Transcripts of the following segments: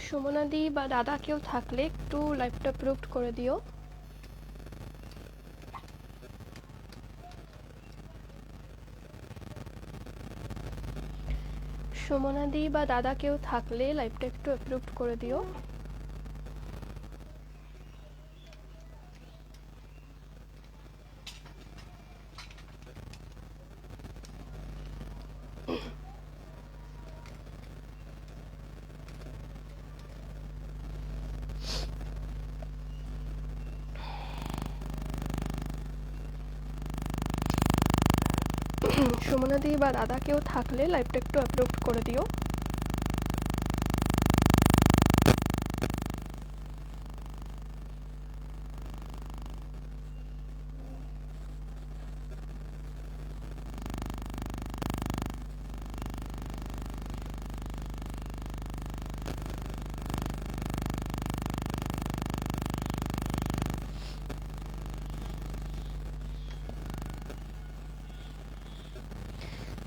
সুমনাদি বা দাদা কেউ থাকলে একটু লাইভটা অ্যাপ্রুভড করে দিও। সুমনাদি বা দাদা কেউ থাকলে লাইভটা একটু অ্যাপ্রুভড করে দিও। সুমনাদি বা দাদা কেউ থাকলে লাইভটা একটু অ্যাপ্রুভড করে দিও।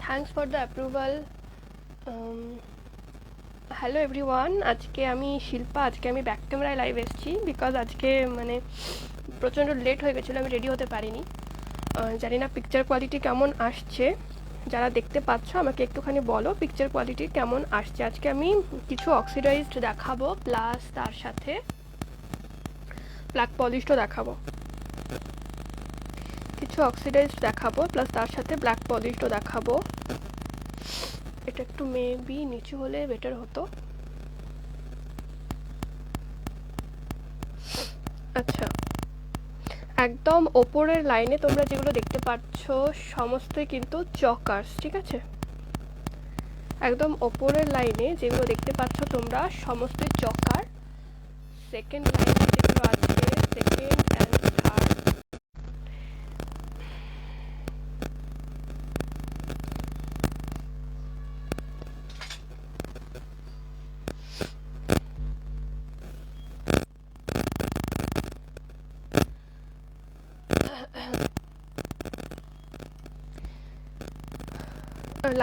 Thanks for the approval. Hello everyone, আজকে আমি শিল্পা, আজকে আমি ব্যাক ক্যামেরায় লাইভ এসেছি বিকজ আজকে মানে প্রচণ্ড লেট হয়ে গেছিলো, আমি রেডি হতে পারিনি। জানি না পিকচার কোয়ালিটি কেমন আসছে, যারা দেখতে পাচ্ছ আমাকে একটুখানি বলো পিকচার কোয়ালিটি কেমন আসছে। আজকে আমি কিছু অক্সিডাইজড দেখাবো, প্লাস তার সাথে ব্ল্যাক পলিশডও দেখাবো। কিছু অক্সিডাইজড দেখাবো প্লাস তার সাথে ব্ল্যাক পলিশডও দেখাবো। এটা একটু মেবি নিচু হলে বেটার হতো। আচ্ছা, একদম ওপরের লাইনে তোমরা যেগুলো দেখতে পাচ্ছ সমস্তই কিন্তু চকার্স, ঠিক আছে? একদম ওপরের লাইনে যেগুলো দেখতে পাচ্ছ তোমরা সমস্তই চকার। সেকেন্ড লাইনে যেগুলো আছে সেকেন্ড অ্যান্ড থার্ড,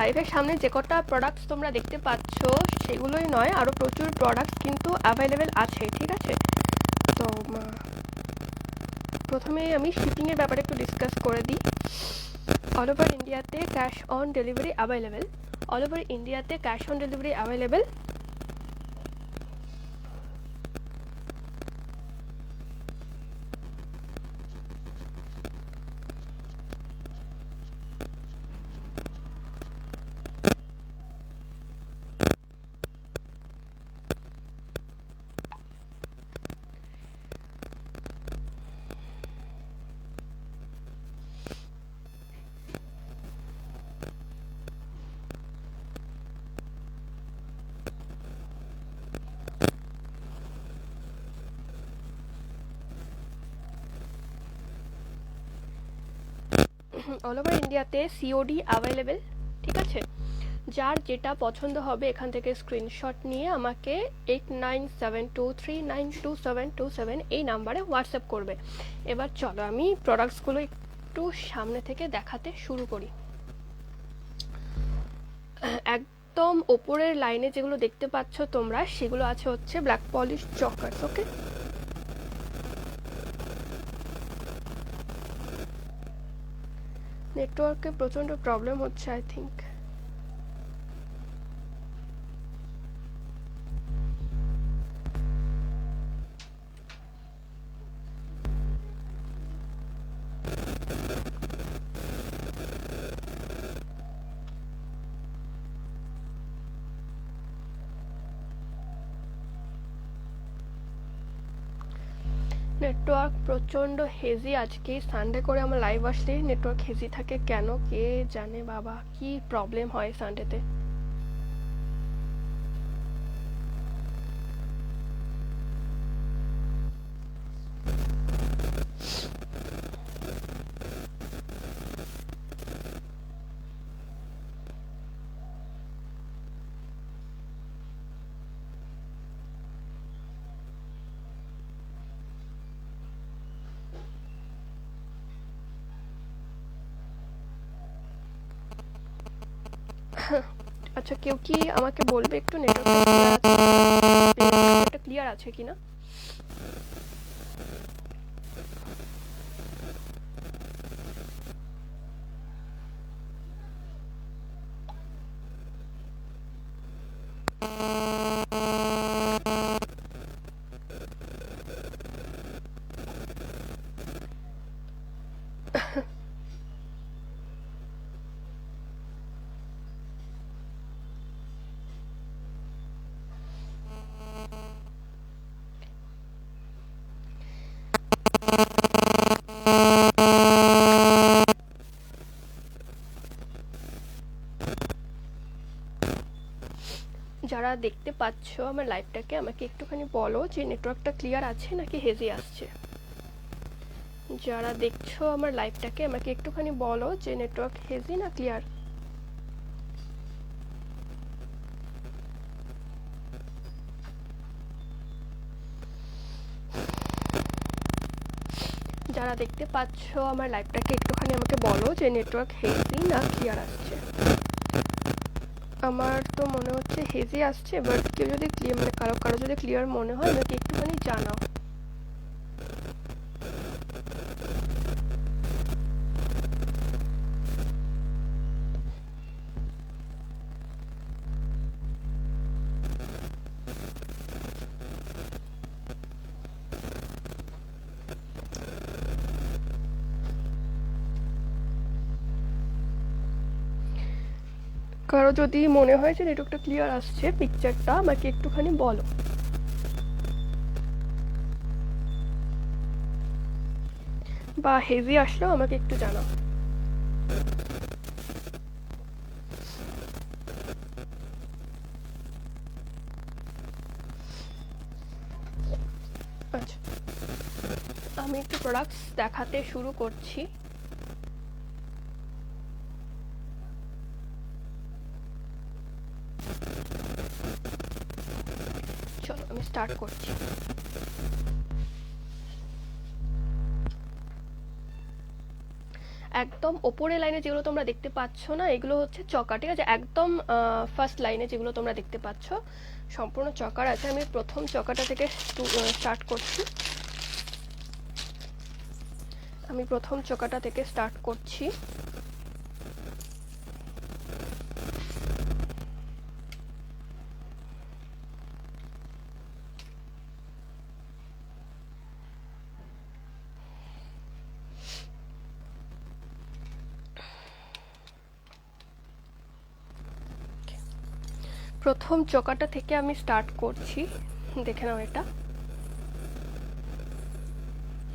লাইভের সামনে যে কটা প্রোডাক্টস তোমরা দেখতে পাচ্ছ সেগুলোই নয়, আরও প্রচুর প্রোডাক্টস কিন্তু অ্যাভেলেবেল আছে, ঠিক আছে? তো প্রথমে আমি শিপিংয়ের ব্যাপারে একটু ডিসকাস করে দিই। অল ওভার ইন্ডিয়াতে cash on delivery available. All over ইন্ডিয়াতে cash on delivery available. All over ইন্ডিয়াতে সিওডি অ্যাভেলেবেল, ঠিক আছে? যার যেটা পছন্দ হবে এখান থেকে স্ক্রিনশট নিয়ে আমাকে 8972392727 এই নাম্বারে হোয়াটসঅ্যাপ করবে। এবার চলো আমি প্রোডাক্টসগুলো একটু সামনে থেকে দেখাতে শুরু করি। একদম ওপরের লাইনে যেগুলো দেখতে পাচ্ছ তোমরা সেগুলো আছে হচ্ছে ব্ল্যাক পলিশ চকার্স, ওকে? নেটওয়ার্কে প্রচণ্ড প্রবলেম হচ্ছে আই থিঙ্ক। নেটওয়ার্ক প্রচণ্ড হেজি, আজকে সানডে করে আমার লাইভ আসলে নেটওয়ার্ক হেজি থাকে কেন কে জানে বাবা, কি প্রবলেম হয় সানডেতে। আচ্ছা, কেউ কি আমাকে বলবে একটু নেটওয়ার্ক ক্লিয়ার আছে কিনা। যারা দেখতে পাচ্ছ আমার লাইভটাকে আমাকে একটুখানি বলো যে নেটওয়ার্কটা ক্লিয়ার আছে নাকি হেজি আসছে। যারা দেখছো আমার লাইভটাকে আমাকে একটুখানি বলো যে নেটওয়ার্ক হেজি না ক্লিয়ার। যারা দেখতে পাচ্ছ আমার লাইভটাকে একটুখানি আমাকে বলো যে নেটওয়ার্ক হেজি না ক্লিয়ার আসছে। আমার তো মনে হচ্ছে হেজি আসছে, বাট কেউ যদি ক্লিয়ার মানে কারো যদি ক্লিয়ার মনে হয় আমাকে একটুখানি জানাও। কারো যদি মনে হয় যে নেটওয়ার্কটা ক্লিয়ার আসছে পিকচারটা আমাকে একটুখানি বলো। বা হেভি আসলেও আমাকে একটু জানাও। আচ্ছা, আমি একটু প্রোডাক্টস দেখাতে শুরু করছি। চলো আমি স্টার্ট করছি। একদম ওপরে লাইনে যেগুলো তোমরা দেখতে পাচ্ছ না এগুলো হচ্ছে চকা, ঠিক আছে। একদম ফার্স্ট লাইনে যেগুলো তোমরা দেখতে পাচ্ছ সম্পূর্ণ চকার আছে। আমি প্রথম চকাটা থেকে স্টার্ট করছি। আমি প্রথম চকাটা থেকে স্টার্ট করছি। প্রথম চকাটা থেকে আমি স্টার্ট করছি, দেখে নাও। এটা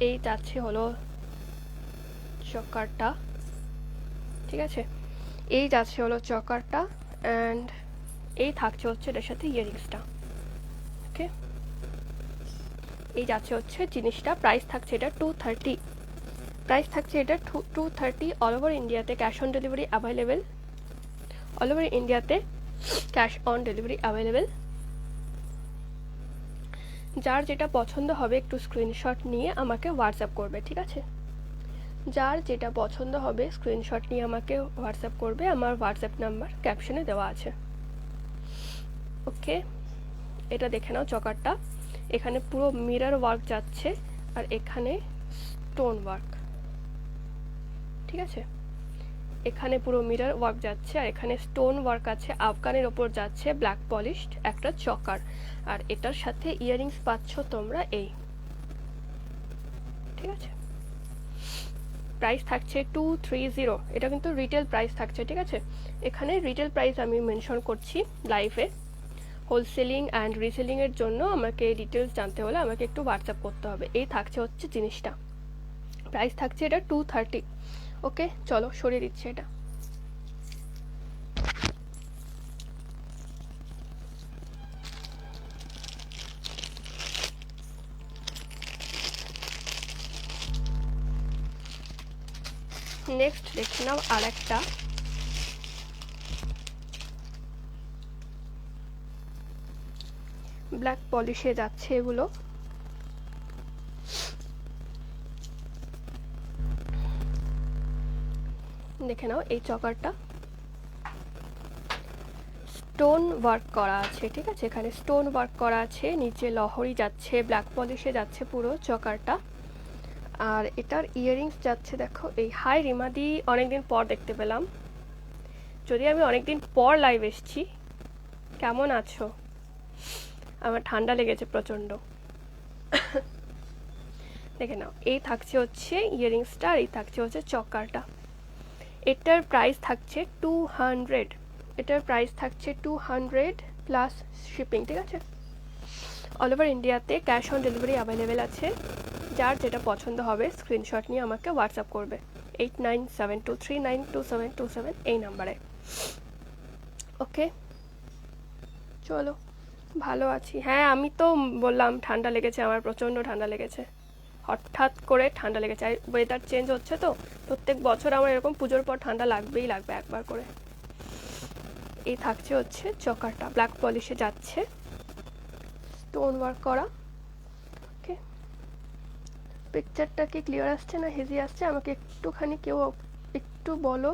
এই যাচ্ছে হলো চকারটা, ঠিক আছে। এই যাচ্ছে হলো চকারটা অ্যান্ড এই থাকছে হচ্ছে এটার সাথে ইয়ারিংসটা, ওকে। এই যাচ্ছে হচ্ছে জিনিসটা। প্রাইস থাকছে এটা 230। প্রাইস থাকছে এটা 230। অল ওভার ইন্ডিয়াতে cash on delivery available. All over ইন্ডিয়াতে ক্যাশ অন ডেলিভারি অ্যাভেলেবেল। যার যেটা পছন্দ হবে একটু স্ক্রিনশট নিয়ে আমাকে হোয়াটসঅ্যাপ করবে, ঠিক আছে। যার যেটা পছন্দ হবে স্ক্রিনশট নিয়ে আমাকে হোয়াটসঅ্যাপ করবে। আমার হোয়াটসঅ্যাপ নাম্বার ক্যাপশনে দেওয়া আছে, ওকে। এটা দেখে নাও চকারটা। এখানে পুরো মিরর ওয়ার্ক যাচ্ছে আর এখানে স্টোন ওয়ার্ক, ঠিক আছে। এখানে পুরো মিরর ওয়ার্ক যাচ্ছে আর এখানে স্টোন ওয়ার্ক আছে। আফগানের ওপর যাচ্ছে ব্ল্যাক পলিশড একটা চকার। আর এটার সাথে ইয়ারিংস পাচ্ছ তোমরা এই, ঠিক আছে। প্রাইস থাকছে 230। এটা কিন্তু রিটেল প্রাইস থাকছে, ঠিক আছে। এখানে রিটেল প্রাইস আমি মেনশন করছি লাইভে। হোলসেলিং অ্যান্ড রিসেলিংয়ের জন্য আমাকে ডিটেলস জানতে হলে আমাকে একটু হোয়াটসঅ্যাপ করতে হবে। এই থাকছে হচ্ছে জিনিসটা। প্রাইস থাকছে এটা 230, ওকে। চলো সরিয়ে দিচ্ছি এটা। নেক্সট দেখে নাও আর একটা। ব্ল্যাক পলিশে যাচ্ছে এগুলো। দেখে নাও এই চকারটা স্টোন ওয়ার্ক করা আছে, ঠিক আছে, এখানে স্টোন ওয়ার্ক করা আছে, নিচে লহরি যাচ্ছে, ব্ল্যাক পলিশে যাচ্ছে পুরো চকারটা। আর এটার ইয়াররিংস যাচ্ছে দেখো এই, হাই রিমাদি, অনেকদিন পর দেখতে পেলাম, যদি আমি অনেকদিন পর লাইভ এসেছি। কেমন আছো? আমার ঠান্ডা লেগেছে প্রচণ্ড। দেখে নাও, এই থাকছে হচ্ছে ইয়াররিংসটা, আর এই থাকছে হচ্ছে চকারটা। এটার প্রাইস থাকছে 200, এটার প্রাইস থাকছে 200 প্লাস শিপিং, ঠিক আছে। অল ওভার ইন্ডিয়াতে ক্যাশ অন ডেলিভারি অ্যাভেলেবেল আছে। যার যেটা পছন্দ হবে স্ক্রিনশট নিয়ে আমাকে হোয়াটসঅ্যাপ করবে 8972392727 এই নাম্বারে। ওকে, চলো, ভালো আছি। হ্যাঁ, আমি তো বললাম ঠান্ডা লেগেছে, আমার প্রচণ্ড ঠান্ডা লেগেছে, হঠাৎ করে ঠান্ডা লেগেছে। আর ওয়েদার চেঞ্জ হচ্ছে তো, প্রত্যেক বছর আমার এরকম পুজোর পর ঠান্ডা লাগবেই লাগবে একবার করে। এই থাকছে হচ্ছে চকারটা, ব্ল্যাক পলিশে যাচ্ছে, স্টোন ওয়ার্ক করা। ওকে, পিকচারটা কি ক্লিয়ার আসছে না হেজি আসছে? আমাকে একটুখানি কেউ একটু বলো।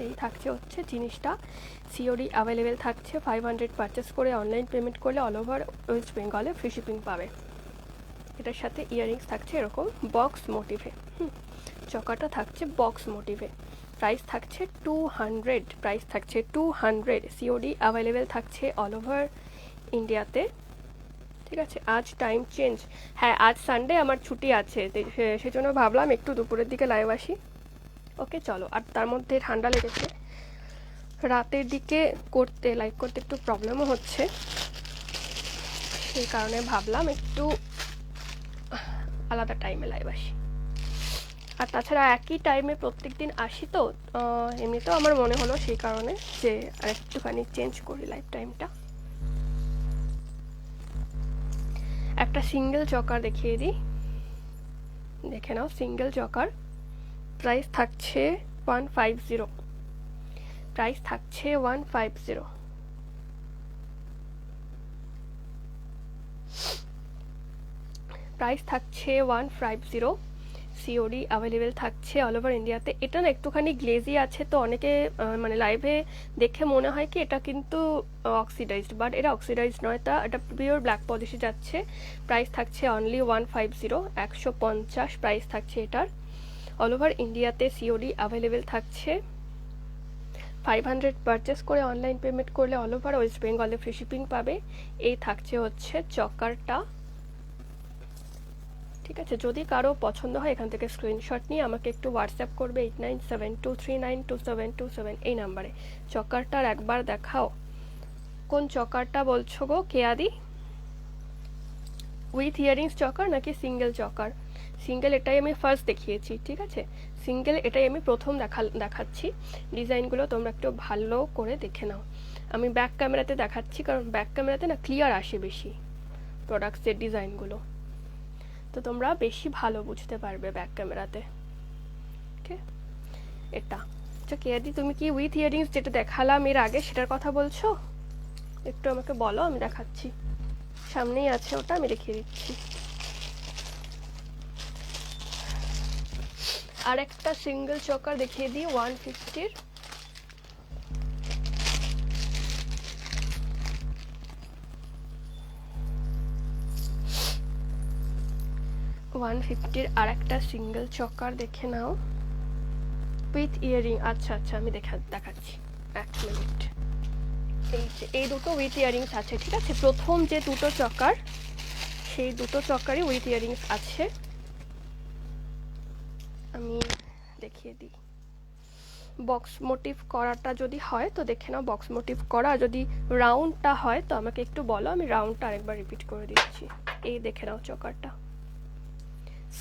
এই থাকছে হচ্ছে জিনিসটা, সিওডি অ্যাভেলেবেল থাকছে। 500 পারচেস করে অনলাইন পেমেন্ট করলে অল ওভার ওয়েস্ট বেঙ্গলে ফ্রি শিপিং পাবে। এটার সাথে ইয়াররিংস থাকছে এরকম বক্স মোটিভে, চকাটা থাকছে বক্স মোটিভে। প্রাইস থাকছে 200, প্রাইস থাকছে 200, সিওডি অ্যাভেলেবেল থাকছে অল ওভার ইন্ডিয়াতে, ঠিক আছে। আজ টাইম চেঞ্জ, হ্যাঁ আজ সানডে আমার ছুটি আছে, সেজন্য ভাবলাম একটু দুপুরের দিকে লাইভ আসি। ওকে চলো, আর তার মধ্যে ঠান্ডা লেগেছে, রাতের দিকে করতে লাইভ করতে একটু প্রবলেমও হচ্ছে, সেই কারণে ভাবলাম একটু আলাদা টাইমে লাইভ আসি। আর তাছাড়া একই টাইমে প্রত্যেক দিন আসি তো, এমনিতেও আমার মনে হলো সেই কারণে যে আর একটুখানি চেঞ্জ করি লাইভ টাইমটা। একটা সিঙ্গেল চকার দেখিয়ে দিই, দেখে নাও। সিঙ্গেল চকার প্রাইস থাকছে 150, প্রাইস থাকছে 150। প্রাইস থাকছে 150, সিওডি অ্যাভেলেবেল থাকছে অল ওভার ইন্ডিয়াতে। এটা না একটুখানি গ্লেজি আছে, তো অনেকে মানে লাইভে দেখে মনে হয় কি এটা কিন্তু অক্সিডাইজড, বাট এটা অক্সিডাইজড নয়, এটা পিওর ব্ল্যাক পলিশে যাচ্ছে। প্রাইস থাকছে অনলি 150, 150 প্রাইস থাকছে এটার। অল ওভার ইন্ডিয়াতে সিওডি অ্যাভেলেবেল থাকছে। 500 পারচেস করে অনলাইন পেমেন্ট করলে অল ওভার ওয়েস্ট বেঙ্গলে ফ্রি শিপিং পাবে। এই থাকছে হচ্ছে চকারটা, ঠিক আছে। যদি কারো পছন্দ হয় এখান থেকে স্ক্রিনশট নিয়ে আমাকে একটু হোয়াটসঅ্যাপ করবে 8972392727 এই নাম্বারে। চকারটার একবার দেখাও, কোন চকারটা বলছো গো কেয়াদি? উইথ ইয়ারিংস চকার নাকি সিঙ্গেল চকার? সিঙ্গেল এটাই আমি ফার্স্ট দেখিয়েছি, ঠিক আছে, সিঙ্গেল এটাই আমি প্রথম দেখাচ্ছি। ডিজাইনগুলো তোমরা একটু ভালো করে দেখে নাও। আমি ব্যাক ক্যামেরাতে দেখাচ্ছি, কারণ ব্যাক ক্যামেরাতে না ক্লিয়ার আসে বেশি প্রোডাক্টসের ডিজাইনগুলো, তো তোমরা বেশি ভালো বুঝতে পারবে ব্যাক ক্যামেরাতে। ওকে, এটা আচ্ছা কেয়াদি, তুমি কি উইথ ইয়ারিংস যেটা দেখালাম এর আগে সেটার কথা বলছো? একটু আমাকে বলো, আমি দেখাচ্ছি, সামনেই আছে ওটা, আমি দেখিয়ে দিচ্ছি। আর একটা সিঙ্গেল চকার দেখিয়ে দিই 150-র, আর একটা সিঙ্গেল চকার দেখে নাও উইথ ইয়ারিং। আচ্ছা আচ্ছা, আমি দেখাচ্ছি, এক মিনিট। এই যে এই দুটো উইথ ইয়ারিংস আছে, ঠিক আছে। প্রথম যে দুটো চকার, সেই দুটো চকারই উইথ ইয়ারিংস আছে। আমি দেখিয়ে দিই, বক্স মোটিভ করাটা যদি হয় তো দেখে নাও, বক্স মোটিভ করা। যদি রাউন্ডটা হয় তো আমাকে একটু বলো, আমি রাউন্ডটা আরেকবার রিপিট করে দিচ্ছি। এই দেখে নাও চকারটা,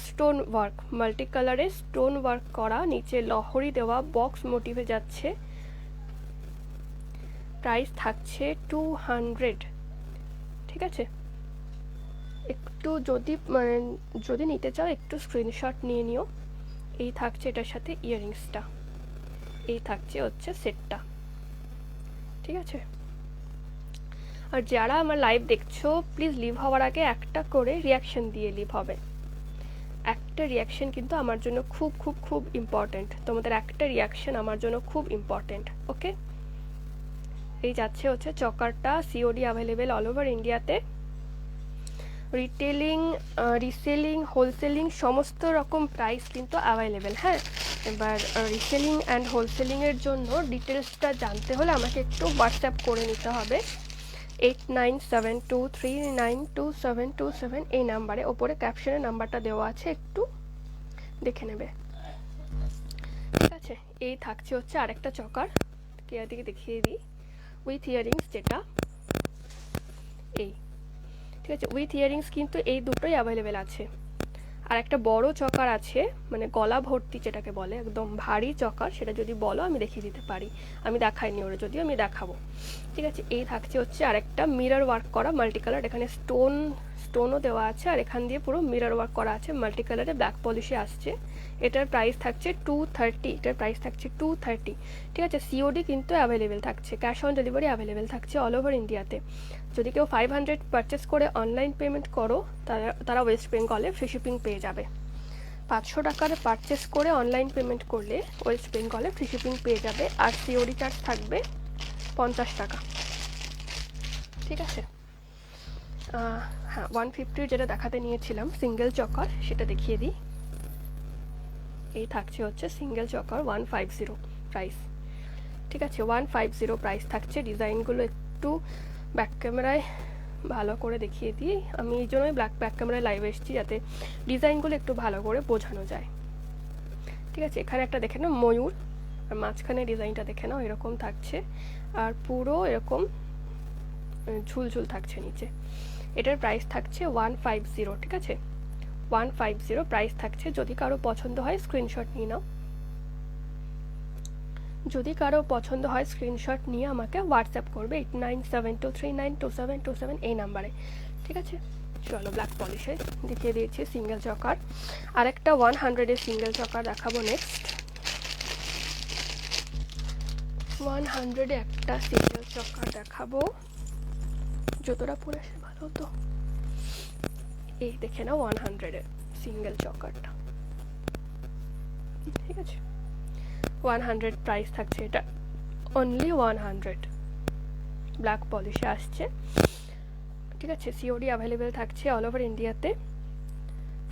স্টোন ওয়ার্ক, মাল্টি কালারে স্টোন ওয়ার্ক করা, নিচে লহরি দেওয়া, বক্স মোটিভে যাচ্ছে। প্রাইস থাকছে 200, ঠিক আছে। একটু যদি নিতে চাও একটু স্ক্রিনশট নিয়ে নিও। এই থাকছে এটার সাথে ইয়াররিংসটা, এই থাকছে হচ্ছে সেটটা, ঠিক আছে। আর যারা আমার লাইভ দেখছো প্লিজ লিভ হওয়ার আগে একটা করে রিয়াকশন দিয়ে লিভ হবে, একটা রিয়াকশন কিন্তু আমার জন্য খুব খুব খুব ইম্পর্ট্যান্ট, তোমাদের একটা রিয়াকশন আমার জন্য খুব ইম্পর্ট্যান্ট। ওকে, এই যাচ্ছে হচ্ছে চকারটা, সিওডি অ্যাভেলেবেল অল ওভার ইন্ডিয়াতে। রিটেলিং, রিসেলিং, হোলসেলিং সমস্ত রকম প্রাইস কিন্তু অ্যাভেলেবেল। হ্যাঁ, এবার রিসেলিং অ্যান্ড হোলসেলিংয়ের জন্য ডিটেলসটা জানতে হলে আমাকে একটু হোয়াটসঅ্যাপ করে নিতে হবে 8972392727 এই নাম্বারে, ওপরে ক্যাপশনের নাম্বারটা দেওয়া আছে, একটু দেখে নেবে। ঠিক আছে, এই থাকছে হচ্ছে আরেকটা চকার, দিকে দেখিয়ে দিই, উইথ ইয়ারিংস, যেটা এই, ঠিক আছে, উইথ ইয়ারিংস কিন্তু এই দুটোই অ্যাভেলেবেল আছে। আর একটা বড় চকার আছে, মানে গলা ভর্তি যেটাকে বলে, একদম ভারী চকার, সেটা যদি বলো আমি দেখিয়ে দিতে পারি, আমি দেখাইনি ওরা, যদিও আমি দেখাবো। ঠিক আছে, এই থাকছে হচ্ছে আরেকটা মিরর ওয়ার্ক করা মাল্টি কালার, এখানে স্টোনও দেওয়া আছে, আর এখান দিয়ে পুরো মিরর ওয়ার্ক করা আছে, মাল্টি কালারে ব্ল্যাক পলিশে আসছে। এটার প্রাইস থাকছে 230, এটার প্রাইস থাকছে 230। ঠিক আছে, সিওডি কিন্তু অ্যাভেলেবেল থাকছে, ক্যাশ অন ডেলিভারি অ্যাভেলেবেল থাকছে অল ওভার ইন্ডিয়াতে। যদি কেউ 500 পারচেস করে অনলাইন পেমেন্ট করো, তারা ওয়েস্ট বেঙ্গলে ফ্রি শিপিং পেয়ে যাবে। 500 টাকার পারচেস করে অনলাইন পেমেন্ট করলে ওয়েস্ট বেঙ্গলে ফ্রি শিপিং পেয়ে যাবে, আর সিওডি চার্জ থাকবে 50 টাকা। ঠিক আছে, হ্যাঁ, 150 যেটা দেখাতে নিয়েছিলাম সিঙ্গেল চকার, সেটা দেখিয়ে দিই। এই থাকছে হচ্ছে সিঙ্গেল চকার 150 প্রাইস। ঠিক আছে, 150 প্রাইস থাকছে। ডিজাইনগুলো একটু ব্যাক ক্যামেরায় ভালো করে দেখিয়ে দিই, আমি এই জন্যই ব্যাক ক্যামেরায় লাইভ এসেছি, যাতে ডিজাইনগুলো একটু ভালো করে বোঝানো যায়। ঠিক আছে, এখানে একটা দেখে নাও ময়ূর, আর মাঝখানে ডিজাইনটা দেখে নাও, এরকম থাকছে, আর পুরো এরকম ঝুলঝুল থাকছে নিচে। এটার প্রাইস থাকছে 150। ঠিক আছে, 150 প্রাইস থাকছে। যদি কারো পছন্দ হয় স্ক্রিনশট নিয়ে নাও, যদি কারো পছন্দ হয় স্ক্রিনশট নিয়ে আমাকে হোয়াটসঅ্যাপ করবে 8972392727 এই নাম্বারে। ঠিক আছে, চলো ব্ল্যাক পলিশে দেখিয়ে দিয়েছি সিঙ্গেল চকার, আরেকটা 100-এর সিঙ্গেল চকার দেখাবো নেক্সট। 100-এ একটা সিঙ্গেল চকার দেখাবো, যতটা পরে আসে ভালো হতো। এই দেখে নাও 100-এর সিঙ্গেল চকারটা। ঠিক আছে, 100 প্রাইস থাকছে, এটা অনলি 100, ব্ল্যাক পলিশে আসছে। ঠিক আছে, সিওডি অ্যাভেলেবেল থাকছে অল ওভার ইন্ডিয়াতে।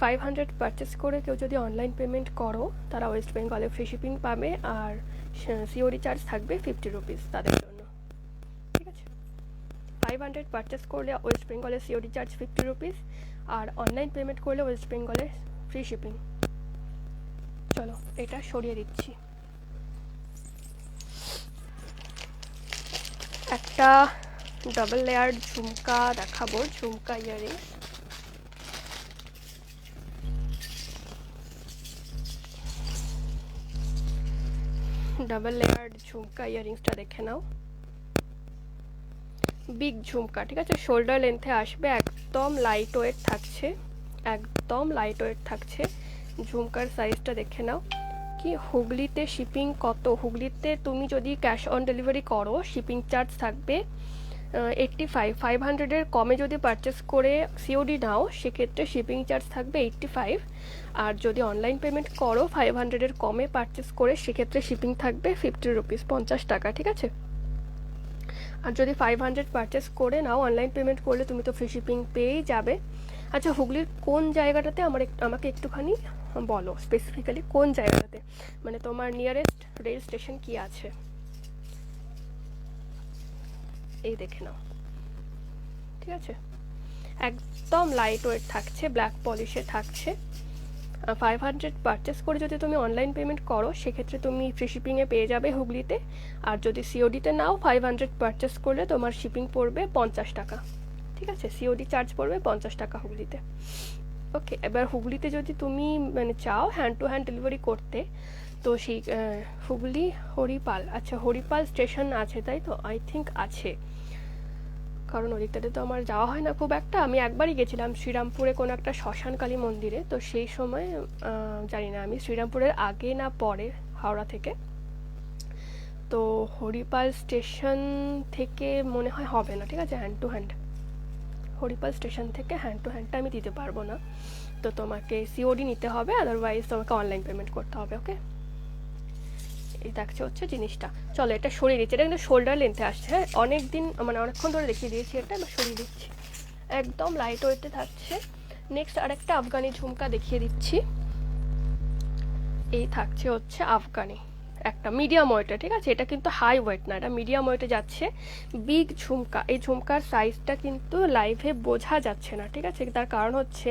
500 পারচেস করে কেউ যদি অনলাইন পেমেন্ট করো, তারা ওয়েস্ট বেঙ্গলে ফ্রি শিপিং পাবে, আর সিওডি চার্জ থাকবে 50 রুপিস তাদের জন্য। ঠিক আছে, 500 পারচেস করলে ওয়েস্ট বেঙ্গলে সিওডি চার্জ 50 রুপিস, আর অনলাইন পেমেন্ট করলে ওয়েস্ট বেঙ্গলে ফ্রি শিপিং। চলো এটা সরিয়ে দিচ্ছি। একটা ডাবল লেয়ার ঝুমকা দেখাবো, ঝুমকা ইয়ারিং। ডাবল লেয়ার ঝুমকা ইয়ারিংসটা দেখে নাও, বিগ ঝুমকা। ঠিক আছে, শোল্ডার লেন্থে আসবে, একদম লাইট ওয়েট থাকছে, একদম লাইট ওয়েট থাকছে। ঝুমকার সাইজটা দেখে নাও। কি হুগলিতে শিপিং কত, হুগলিতে তুমি যদি ক্যাশ অন ডেলিভারি করো শিপিং চার্জ থাকবে 85। 500-এর কমে যদি পারচেস করে সিওডি নাও, সেক্ষেত্রে শিপিং চার্জ থাকবে 85, আর যদি অনলাইন পেমেন্ট করো 500-এর কমে পারচেস করে, সেক্ষেত্রে শিপিং থাকবে 50 রুপিস, 50 টাকা। ঠিক আছে, আর যদি 500 পারচেস করে নাও অনলাইন পেমেন্ট করলে, তুমি তো ফ্রি শিপিং পেয়েই যাবে। আচ্ছা, হুগলির কোন জায়গাটাতে আমাকে একটুখানি বলো, স্পেসিফিক্যালি কোন জায়গাটাতে, মানে তোমার নিয়ারেস্ট রেল স্টেশন কি আছে, এই দেখে নাও। ঠিক আছে, একদম লাইট ওয়েট থাকছে, ব্ল্যাক পলিশে থাকছে। 500 পারচেস করে যদি তুমি অনলাইন পেমেন্ট করো, সেক্ষেত্রে তুমি ফ্রি শিপিংয়ে পেয়ে যাবে হুগলিতে, আর যদি সিওডিতে নাও 500 পারচেস করলে তোমার শিপিং পড়বে 50 টাকা। ঠিক আছে, সিওডি চার্জ পড়বে 50 টাকা হুগলিতে। ওকে, এবার হুগলিতে যদি তুমি মানে চাও হ্যান্ড টু হ্যান্ড ডেলিভারি করতে, তো সেই হুগলি হরিপাল, আচ্ছা হরিপাল স্টেশন আছে তাই তো, আই থিঙ্ক আছে, কারণ ওদিকটাতে তো আমার যাওয়া হয় না খুব একটা। আমি একবারই গেছিলাম শ্রীরামপুরে কোনো একটা শ্মশানকালী মন্দিরে, তো সেই সময় জানি না আমি শ্রীরামপুরের আগে না পরে হাওড়া থেকে, তো হরিপাল স্টেশন থেকে মনে হয় হবে না। ঠিক আছে, hand to hand Haripal station থেকে হ্যান্ড টু হ্যান্ডটা আমি দিতে পারবো না, তো তোমাকে সিওডি নিতে হবে, আদারওয়াইজ তোমাকে অনলাইন পেমেন্ট করতে হবে। ওকে, এই থাকছে হচ্ছে জিনিসটা। চলো এটা সরিয়ে দিচ্ছি, এটা কিন্তু শোল্ডার লেন্থে আসছে। হ্যাঁ, অনেক দিন মানে অনেকক্ষণ ধরে দেখিয়ে দিয়েছি, এটা এবার সরিয়ে দিচ্ছি। একদম লাইট ওয়েটে থাকছে। নেক্সট আরেকটা আফগানি ঝুমকা দেখিয়ে দিচ্ছি। এই থাকছে হচ্ছে আফগানি একটা মিডিয়াম ওয়েটে, ঠিক আছে? এটা কিন্তু হাই ওয়েট না, এটা মিডিয়াম ওয়েটে যাচ্ছে। বিগ ঝুমকা, এই ঝুমকার সাইজটা কিন্তু লাইভে বোঝা যাচ্ছে না, ঠিক আছে? তার কারণ হচ্ছে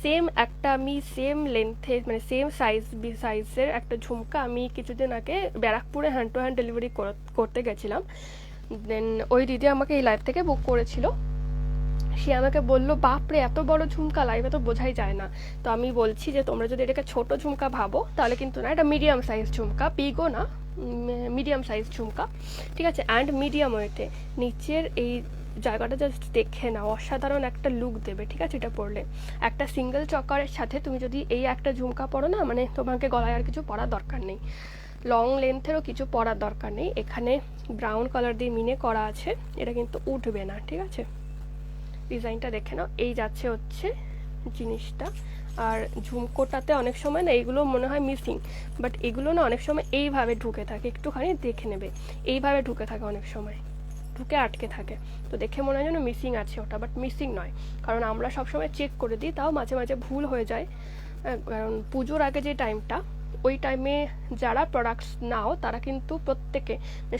সেম একটা আমি সেম লেন্থে মানে সেম সাইজের একটা ঝুমকা আমি কিছুদিন আগে ব্যারাকপুরে হ্যান্ড টু হ্যান্ড ডেলিভারি করতে গেছিলাম। দেন ওই দিদি আমাকে এই লাইভ থেকে বুক করেছিল। সে আমাকে বললো, বাপরে এত বড় ঝুমকা, লাইভে তো বোঝাই যায় না। তো আমি বলছি যে তোমরা যদি এটাকে ছোট ঝুমকা ভাবো তাহলে কিন্তু না, এটা মিডিয়াম সাইজ ঝুমকা, পিগো না, মিডিয়াম সাইজ ঝুমকা, ঠিক আছে? অ্যান্ড মিডিয়াম ওয়েটে। নিচের এই জায়গাটা জাস্ট দেখে নাও, অসাধারণ একটা লুক দেবে, ঠিক আছে? এটা পরলে একটা সিঙ্গেল চকারের সাথে তুমি যদি এই একটা ঝুমকা পরো না, মানে তোমাকে গলায় আর কিছু পরার দরকার নেই, লং লেন্থেরও কিছু পরার দরকার নেই। এখানে ব্রাউন কালার দিয়ে মিনে করা আছে, এটা কিন্তু উঠবে না, ঠিক আছে? ডিজাইনটা দেখে নাও, এই যাচ্ছে হচ্ছে জিনিসটা। আর ঝুমকোটাতে অনেক সময় না এগুলো মনে হয় মিসিং, বাট এগুলো না অনেক সময় এইভাবে ঢুকে থাকে, একটুখানি দেখে নেবে, এইভাবে ঢুকে থাকে, অনেক সময় ঢুকে আটকে থাকে। তো দেখে মনে হয় যেন মিসিং আছে ওটা, বাট মিসিং নয়, কারণ আমরা সবসময় চেক করে দিই, তাও মাঝে মাঝে ভুল হয়ে যায়। কারণ পুজোর আগে যে টাইমটা, ওই টাইমে যারা প্রোডাক্টস নাও তারা কিন্তু প্রত্যেকে,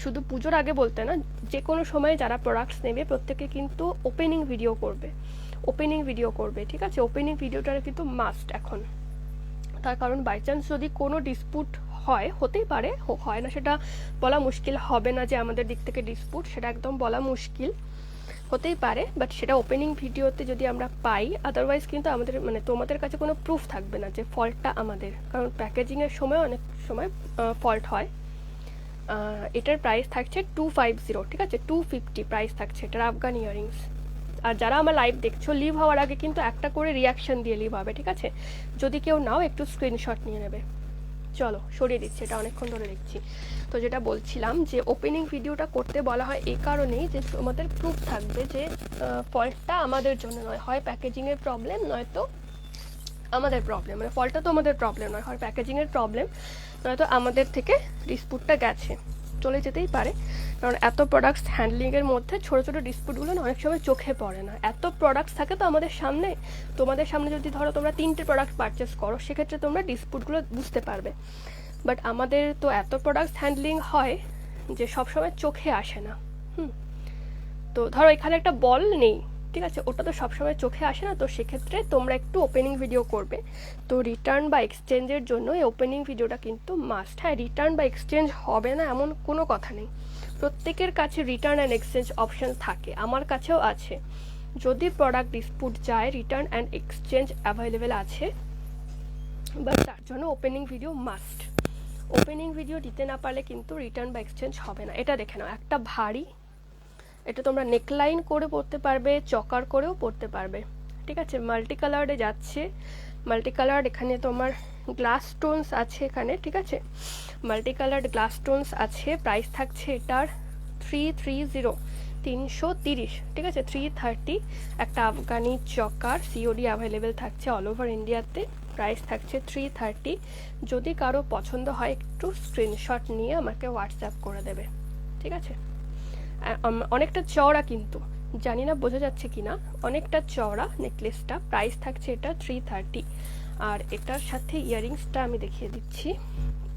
শুধু পুজোর আগে বলতে না, যে কোনো সময় যারা প্রোডাক্টস নেবে প্রত্যেকে কিন্তু ওপেনিং ভিডিও করবে, ঠিক আছে? ওপেনিং ভিডিওটা কিন্তু মাস্ট এখন। তার কারণ বাই চান্স যদি কোনো ডিসপুট হয়, হতেই পারে, হয় না সেটা বলা মুশকিল, হবে না যে আমাদের দিক থেকে ডিসপুট, সেটা একদম বলা মুশকিল, হতেই পারে, বাট সেটা ওপেনিং ভিডিওতে যদি আমরা পাই, আদারওয়াইজ কিন্তু আমাদের মানে তোমাদের কাছে কোনো প্রুফ থাকবে না যে ফল্টটা আমাদের, কারণ প্যাকেজিংয়ের সময় অনেক সময় ফল্ট হয়। এটার প্রাইস থাকছে 250, ঠিক আছে? 250 প্রাইস থাকছে এটার আফগান ইয়াররিংস। আর যারা আমার লাইভ দেখছো, লিভ হওয়ার আগে কিন্তু একটা করে রিয়াকশন দিয়ে লিভ হবে, ঠিক আছে? যদি কেউ নাও একটু স্ক্রিনশট নিয়ে নেবে। চলো সরিয়ে দিচ্ছি, এটা অনেকক্ষণ ধরে দেখছি। তো যেটা বলছিলাম যে ওপেনিং ভিডিওটা করতে বলা হয় এই কারণেই যে তোমাদের প্রুফ থাকবে যে ফল্টটা আমাদের জন্য নয়, হয় প্যাকেজিংয়ের প্রবলেম, নয়তো আমাদের প্রবলেম, মানে ফল্টটা তো আমাদের প্রবলেম নয়, হয় প্যাকেজিংয়ের প্রবলেম, নয়তো আমাদের থেকে ডিসপুটটা গেছে, চলে যেতেই পারে। কারণ এত প্রোডাক্টস হ্যান্ডলিংয়ের মধ্যে ছোটো ছোটো ডিসপুটগুলো না অনেক সময় চোখে পড়ে না, এত প্রোডাক্টস থাকে তো আমাদের সামনে। তোমাদের সামনে যদি ধরো তোমরা 3টে প্রোডাক্ট পারচেস করো, সেক্ষেত্রে তোমরা ডিসপুটগুলো বুঝতে পারবে, বাট আমাদের তো এত প্রোডাক্টস হ্যান্ডলিং হয় যে সবসময় চোখে আসে না। তো ধরো এখানে একটা বল নেই, ঠিক আছে? ওটা তো সবসময় চোখে আসে না, তো সেক্ষেত্রে তোমরা একটু ওপেনিং ভিডিও করবে। তো রিটার্ন বা এক্সচেঞ্জের জন্য এই ওপেনিং ভিডিওটা কিন্তু মাস্ট। হ্যাঁ, রিটার্ন বা এক্সচেঞ্জ হবে না এমন কোনো কথা নেই, প্রত্যেকের কাছে রিটার্ন অ্যান্ড এক্সচেঞ্জ অপশান থাকে, আমার কাছেও আছে। যদি প্রোডাক্ট ডিসপুট যায়, রিটার্ন অ্যান্ড এক্সচেঞ্জ অ্যাভেলেবেল আছে, বাট তার জন্য opening video must. Opening video দিতে না পারলে কিন্তু রিটার্ন বা এক্সচেঞ্জ হবে না। এটা দেখে নাও, একটা ভারী, এটা তোমরা নেকলাইন করে পরতে পারবে, চকার করেও পরতে পারবে, ঠিক আছে? মাল্টি কালারে যাচ্ছে, মাল্টি কালার, এখানে তোমার গ্লাস স্টোনস আছে এখানে, ঠিক আছে? মাল্টি কালার গ্লাস স্টোনস আছে। প্রাইস থাকছে এটার 330, ঠিক আছে? 330 একটা আফগানি চকার, সিওডি অ্যাভেলেবেল থাকছে অল ওভার ইন্ডিয়াতে। প্রাইস থাকছে 330। যদি কারো পছন্দ হয় একটু স্ক্রিনশট নিয়ে আমাকে হোয়াটসঅ্যাপ করে দেবে, ঠিক আছে? অনেকটা চওড়া, কিন্তু জানি না বোঝা যাচ্ছে কি না, অনেকটা চওড়া নেকলেসটা। প্রাইস থাকছে এটা 330। আর এটার সাথে ইয়াররিংসটা আমি দেখিয়ে দিচ্ছি,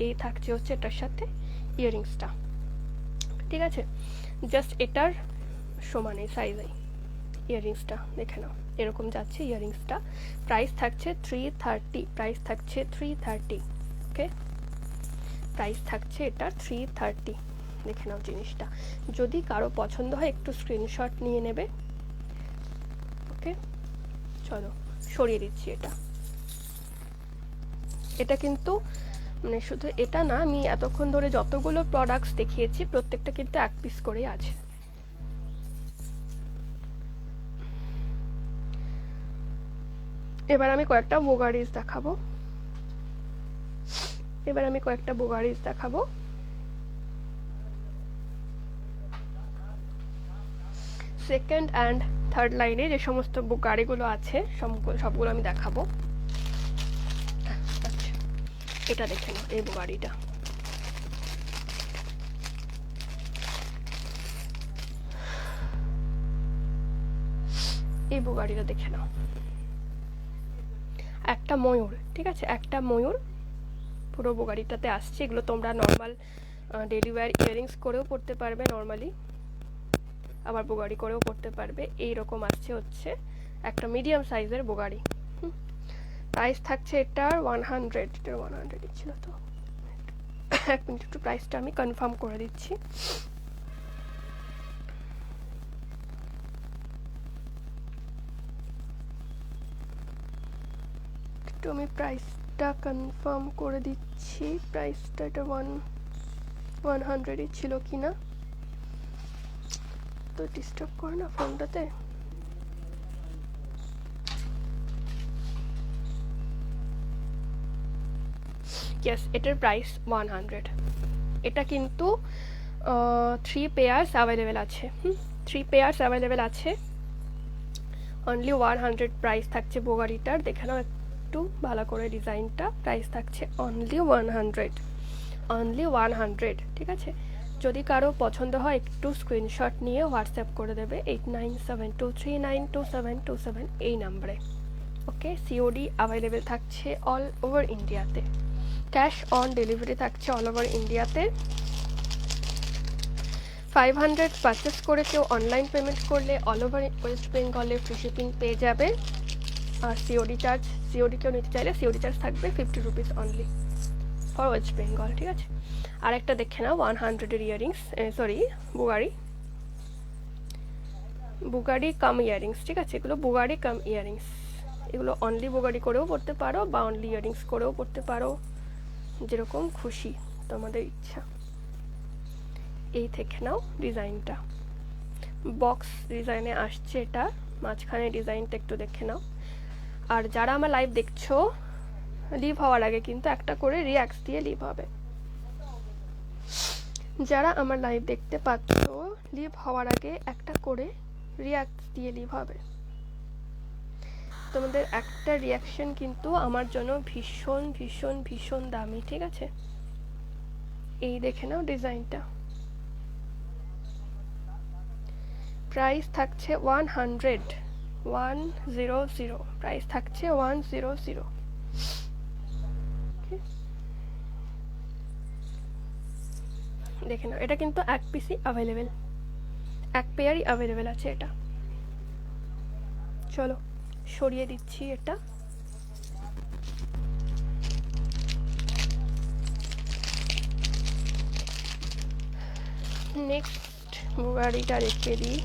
এই থাকছে হচ্ছে এটার সাথে ইয়াররিংসটা, ঠিক আছে? জাস্ট এটার সমানে সাইজে ইয়াররিংসটা দেখে নাও, এরকম যাচ্ছে ইয়াররিংসটা। প্রাইস থাকছে 330, প্রাইস থাকছে 330, ওকে? প্রাইস থাকছে এটা 330, দেখে নাও জিনিসটা। যদি কারো পছন্দ হয় একটু স্ক্রিনশট নিয়ে নেবে, ওকে? চলো সরিয়ে দিচ্ছি এটা। এটা কিন্তু মানে শুধু এটা না, আমি এতক্ষণ ধরে যতগুলো প্রোডাক্টস দেখিয়েছি প্রত্যেকটা কিন্তু এক পিস করেই আছে। এবার আমি কয়েকটা বোগারিজ দেখাবো। সেকেন্ড অ্যান্ড থার্ড লাইনে যে সমস্ত গাড়িগুলো আছে সবগুলো আমি দেখাবো। এটা দেখে নাও, এই বুগাড়িটা। এই বুগাড়িটা দেখে নাও, একটা ময়ূর, ঠিক আছে, একটা ময়ূর পুরো বুগাড়িটাতে আসছে। এগুলো তোমরা নর্মাল ডেলি ওয়্যার ইয়াররিংস করেও পরতে পারবে নর্মালি, আবার বুগাড়ি করেও পরতে পারবে। এইরকম আসছে হচ্ছে একটা মিডিয়াম সাইজের বুগাড়ি। প্রাইস থাকছে এটার 100, এটার 100 ছিল তো, এক মিনিট একটু প্রাইসটা আমি কনফার্ম করে দিচ্ছি। একটু আমি প্রাইসটা কনফার্ম করে দিচ্ছি, প্রাইসটা এটা 100 ছিল কি না, তো ডিস্টার্ব করে না ফোনটাতে। ইয়েস, এটার প্রাইস 100। এটা কিন্তু 3 পেয়ার্স অ্যাভেলেবেল আছে, 3 পেয়ার্স অ্যাভেলেবেল আছে। অনলি 100 প্রাইস থাকছে বুগাড়িটার। দেখে নাও একটু ভালো করে ডিজাইনটা, প্রাইস থাকছে অনলি 100, অনলি 100, ঠিক আছে। যদি কারো পছন্দ হয় একটু স্ক্রিনশট নিয়ে হোয়াটসঅ্যাপ করে দেবে 8972392727 এই নাম্বারে। ওকে, সিওডি অ্যাভেলেবেল থাকছে অল ওভার ইন্ডিয়াতে, ক্যাশ অন ডেলিভারি থাকছে অল ওভার ইন্ডিয়াতে। 500 পারচেস করে কেউ অনলাইন পেমেন্ট করলে অল ওভার ওয়েস্ট বেঙ্গলে ফ্রি শিপিং পেয়ে যাবে। আর সিওডি চার্জ, সিওডি কেউ নিতে চাইলে সিওডি চার্জ থাকবে 50 rupees only for West Bengal, ঠিক আছে। আর একটা দেখে নাও 100-এর ইয়াররিংস, সরি বুগাড়ি, বুগাড়ি কাম ইয়াররিংস, ঠিক আছে। এগুলো বুগাড়ি কাম ইয়াররিংস, এগুলো অনলি বুগাড়ি করেও পড়তে পারো বা অনলি ইয়াররিংস করেও পড়তে পারো, যেরকম খুশি তোমাদের ইচ্ছা। এই দেখে নাও ডিজাইনটা, বক্স ডিজাইনে আসছে এটা, মাঝখানে ডিজাইনটা একটু দেখে নাও। আর যারা আমার লাইভ দেখছো, লিভ হওয়ার আগে কিন্তু একটা করে রিঅ্যাক্ট দিয়ে লিভ হবে। যারা আমার লাইভ দেখতে পাচ্ছ, লিভ হওয়ার আগে একটা করে রিঅ্যাক্ট দিয়ে লিভ হবে। তোমাদের একটা রিঅ্যাকশন কিন্তু আমার জন্য ভীষণ ভীষণ ভীষণ দামি, ঠিক আছে। এই দেখে নাও ডিজাইনটা, প্রাইস থাকছে 100, প্রাইস থাকছে 100। দেখে নাও, এটা কিন্তু এক পিসই অ্যাভেলেবেল, এক পেয়ারই অ্যাভেলেবেল আছে এটা। চলো সরিয়ে দিচ্ছি এটা। নেক্সট বুগাড়িটা রেখে দিই,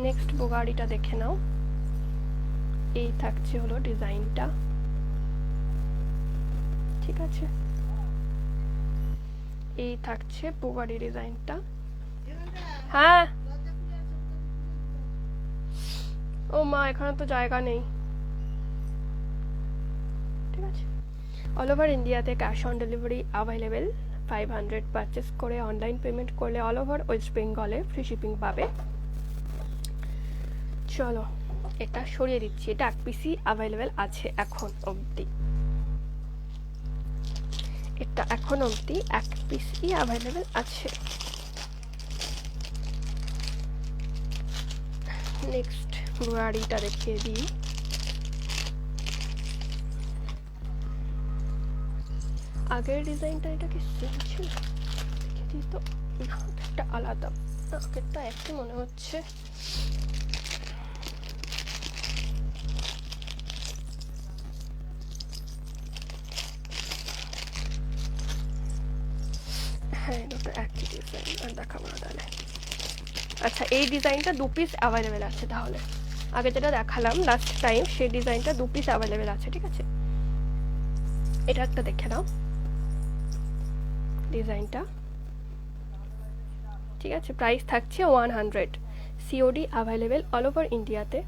নেক্সট বুগাড়িটা দেখে নাও। এই থাকছে হলো ডিজাইনটা, ঠিক আছে। এই থাকছে বুগাড়ি ডিজাইনটা। হ্যাঁ, ও মা এখানে তো জায়গা নেই, ঠিক আছে। অল ওভার ইন্ডিয়াতে cash on delivery available. 500 purchase করে অনলাইন পেমেন্ট করলে অল ওভার ওয়েস্ট বেঙ্গলে ফ্রি শিপিং পাবে। চলো এটা সরিয়ে দিচ্ছি, এটা এক পিসই অ্যাভেলেবেল আছে এখন অবধি, এটা এখন অবধি এক পিসই অ্যাভেলেবেল আছে। নেক্সট বুগাড়িটা দেখিয়ে দিই। আগের ডিজাইনটা এটা কি সেম ছিল? দেখে দিই তো, না এটা আলাদা, আগেরটা একই মনে হচ্ছে। হ্যাঁ দুটো একই ডিজাইন, আর দেখাবো না তাহলে। আচ্ছা এই ডিজাইনটা 2 পিস অ্যাভেলেবেল আছে, তাহলে আগে যেটা দেখালাম লাস্ট টাইম সেই ডিজাইনটা 2 পিস অ্যাভেলেবেল আছে, ঠিক আছে। এটা একটা দেখে নাও ডিজাইনটা, ঠিক আছে। প্রাইস থাকছে 100, সিওডি অ্যাভেলেবেল অল ওভার ইন্ডিয়াতে।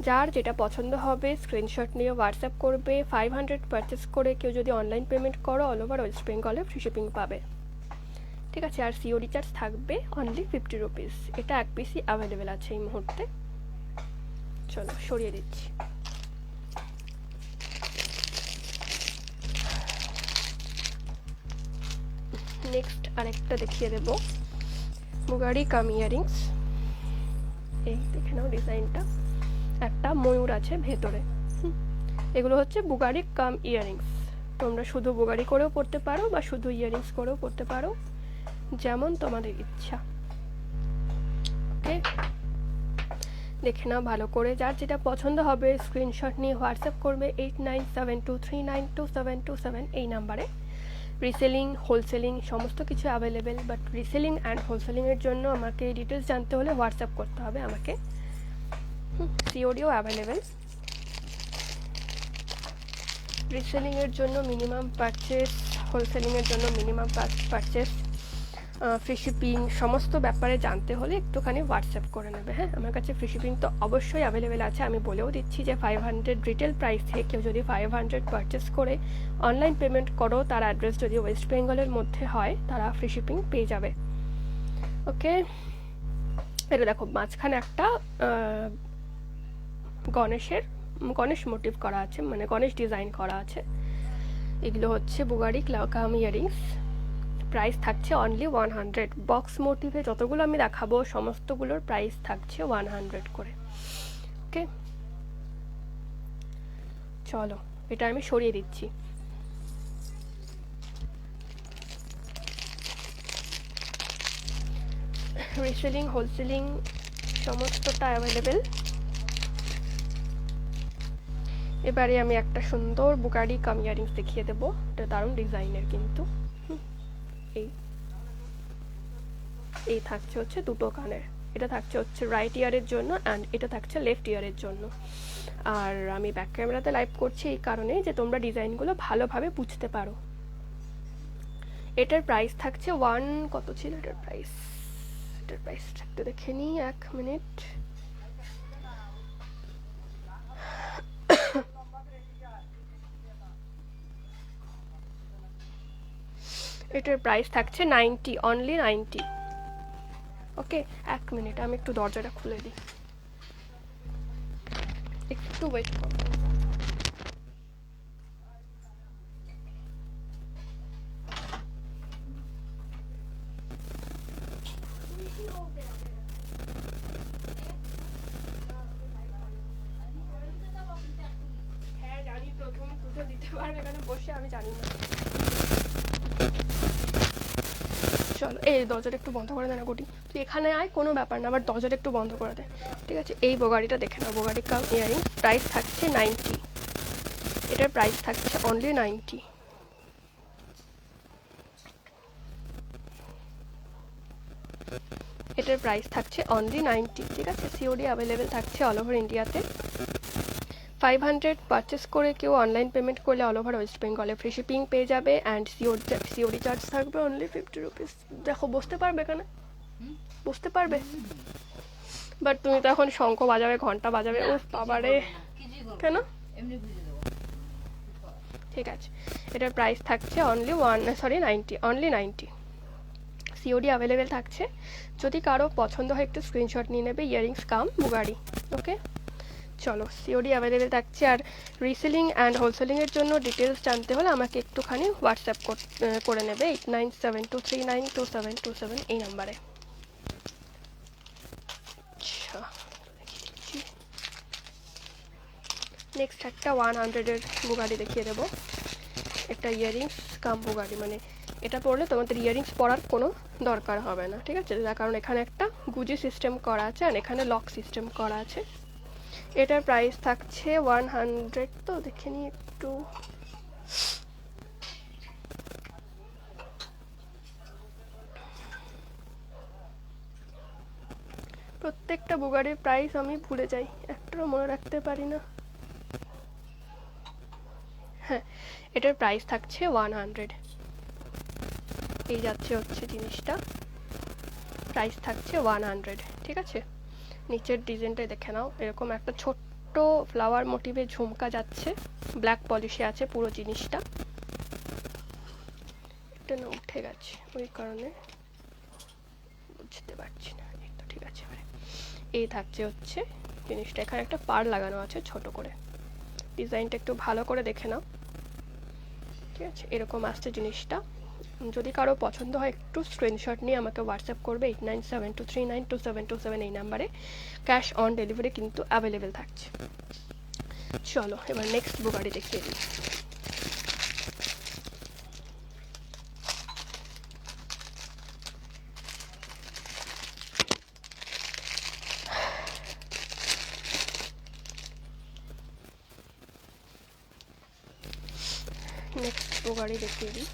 যার যেটা পছন্দ হবে স্ক্রিনশট নিয়ে হোয়াটসঅ্যাপ করবে। 500 পারচেস করে কেউ যদি অনলাইন পেমেন্ট করো অল ওভার ওয়েস্ট বেঙ্গলে ফ্রি শিপিং পাবে, ঠিক আছে। আর সিওডি চার্জ থাকবে অনলি 50 রুপিস। এটা এক পিসই অ্যাভেলেবেল আছে এই মুহূর্তে। চলো সরিয়ে দিচ্ছি। নেক্সট আরেকটা দেখিয়ে দেব, বুগাড়ি কাম ইয়ারিংস। এই দেখে নাও ডিজাইনটা, একটা ময়ূর আছে ভেতরে। এগুলো হচ্ছে বুগাড়ি কাম ইয়ারিংস। তোমরা শুধু বুগাড়ি করেও পরতে পারো বা শুধু ইয়ারিংস করেও পরতে পারো, যেমন তোমাদের ইচ্ছা। ওকে, দেখে নাও ভালো করে, যার যেটা পছন্দ হবে স্ক্রিনশট নিয়ে হোয়াটসঅ্যাপ করবে 8972392727 এই নাম্বারে। রিসেলিং, হোলসেলিং সমস্ত কিছু অ্যাভেলেবেল, বাট রিসেলিং অ্যান্ড হোলসেলিংয়ের জন্য আমাকে ডিটেলস জানতে হলে হোয়াটসঅ্যাপ করতে হবে আমাকে। সিওডিও অ্যাভেলেবেল। রিসেলিংয়ের জন্য মিনিমাম পারচেস, হোলসেলিংয়ের জন্য মিনিমাম পারচেস, ফ্রি শিপিং সমস্ত ব্যাপারে জানতে হলে একটুখানি হোয়াটসঅ্যাপ করে নেবে। হ্যাঁ, আমার কাছে ফ্রি শিপিং তো অবশ্যই অ্যাভেলেবেল আছে। আমি বলেও দিচ্ছি যে 500 রিটেল প্রাইসে কেউ যদি 500 পারচেস করে অনলাইন পেমেন্ট করো, তার অ্যাড্রেস যদি ওয়েস্ট বেঙ্গলের মধ্যে হয়, তারা ফ্রি শিপিং পেয়ে যাবে। ওকে, এটা দেখো মাঝখানে একটা গণেশ মোটিভ করা আছে, মানে গণেশ ডিজাইন করা আছে। এগুলো হচ্ছে বুগাড়ি কাম ইয়ারিংস। প্রাইস থাকছে অনলি 100। বক্স মোটিভে যতগুলো আমি দেখাবো সমস্তগুলোর প্রাইস থাকছে 100 করে। ওকে, চলো এটা আমি সরিয়ে দিচ্ছি। রিসেলিং, হোলসেলিং সমস্তটা অ্যাভেলেবেল। এবারে আমি একটা সুন্দর বুগাড়ি কাম ইয়ারিংস দেখিয়ে দেবো। এটা দারুণ ডিজাইনের কিন্তু। এই থাকছে হচ্ছে দুটো কানের, এটা থাকছে হচ্ছে রাইট ইয়ারের জন্য অ্যান্ড এটা থাকছে লেফট ইয়ারের জন্য। আর আমি ব্যাক ক্যামেরাতে লাইভ করছি এই কারণে যে তোমরা ডিজাইনগুলো ভালোভাবে বুঝতে পারো। এটার প্রাইস থাকছে কত ছিল এটার প্রাইস? এটার প্রাইস একটু দেখে নিই, 1 মিনিট। এটার প্রাইস থাকছে 90, অনলি 90। ওকে, 1 মিনিট, আমি একটু দরজাটা খুলে দিই, একটু ওয়েট করো। হ্যাঁ জানি তো, তুমি পুজো দিতে পারবে এখানে বসে, আমি জানি না। চলো এই দরজাটা একটু বন্ধ করে দে না গুটি, তুই এখানে আয়, কোনো ব্যাপার না, আবার দরজাটা একটু বন্ধ করে দে, ঠিক আছে? এই বুগাড়িটা দেখে নাও, বুগাড়ি কাম ইয়ারিং। প্রাইস থাকছে 90। এটার প্রাইস থাকছে অনলি 90। এটার প্রাইস থাকছে অনলি 90, ঠিক আছে? সিওডি অ্যাভেলেবেল থাকছে অল ওভার ইন্ডিয়াতে। 500 পারচেস করে কেউ অনলাইন পেমেন্ট করলে অল ওভার ওয়েস্ট বেঙ্গলে ফ্রি শিপিং পেয়ে যাবে অ্যান্ড সিওডি চার্জ থাকবে অনলি 50 রুপিস। দেখো বসতে পারবে এখানে, বসতে পারবে? বাট তুমি তো এখন শঙ্খ বাজাবে, ঘন্টা বাজাবে, ও বাবারে, কেন? ঠিক আছে, এটার প্রাইস থাকছে অনলি 90, অনলি 90। সিওডি অ্যাভেলেবেল থাকছে। যদি কারো পছন্দ হয় একটু স্ক্রিনশট নিয়ে নেবে, ইয়ারিংস কাম বুগাড়ি। ওকে, চলো সিওডি অ্যাভেলেবেল থাকছে। আর রিসেলিং অ্যান্ড হোলসেলিংয়ের জন্য ডিটেলস জানতে হলে আমাকে একটুখানি হোয়াটসঅ্যাপ করে নেবে 8972392727 এই নাম্বারে। আচ্ছা, নেক্সট একটা 100-এর বুগাড়ি দেখিয়ে দেবো। একটা ইয়ারিংস কাম বুগাড়ি, মানে এটা পরলে তোমাদের ইয়ারিংস পরার কোনো দরকার হবে না, ঠিক আছে? তার কারণ এখানে একটা গুজি সিস্টেম করা আছে আর এখানে লক সিস্টেম করা আছে। এটার প্রাইস থাকছে 100। তো দেখে নিই একটু, প্রত্যেকটা বুগাড়ির প্রাইস আমি ভুলে যাই, একটাও মনে রাখতে পারি না। হ্যাঁ, এটার প্রাইস থাকছে 100। এই যাচ্ছে হচ্ছে জিনিসটা, প্রাইস থাকছে 100, ঠিক আছে? নিচের ডিজাইনটা দেখে নাও, এরকম একটা ছোট্ট ফ্লাওয়ার মোটিভে ঝুমকা যাচ্ছে, ব্ল্যাক পলিশে আছে পুরো জিনিসটা। এটা না উঠে গেছে, ওই কারণে বুঝতে পারছি না। এই তো ঠিক আছে। এই থাকছে হচ্ছে জিনিসটা, এখানে একটা পার লাগানো আছে ছোট করে। ডিজাইনটা একটু ভালো করে দেখে নাও, ঠিক আছে? এরকম আসছে জিনিসটা, যদি কারো পছন্দ হয় একটু স্ক্রিনশট নিয়ে আমাকে হোয়াটসঅ্যাপ করবে 8972392727 এই নাম্বারে। ক্যাশ অন ডেলিভারি কিন্তু অ্যাভেলেবেল থাকছে। চলো এবার নেক্সট বুগাড়ি দেখিয়ে দিই। নেক্সট বুগাড়ি দেখিয়ে দিই।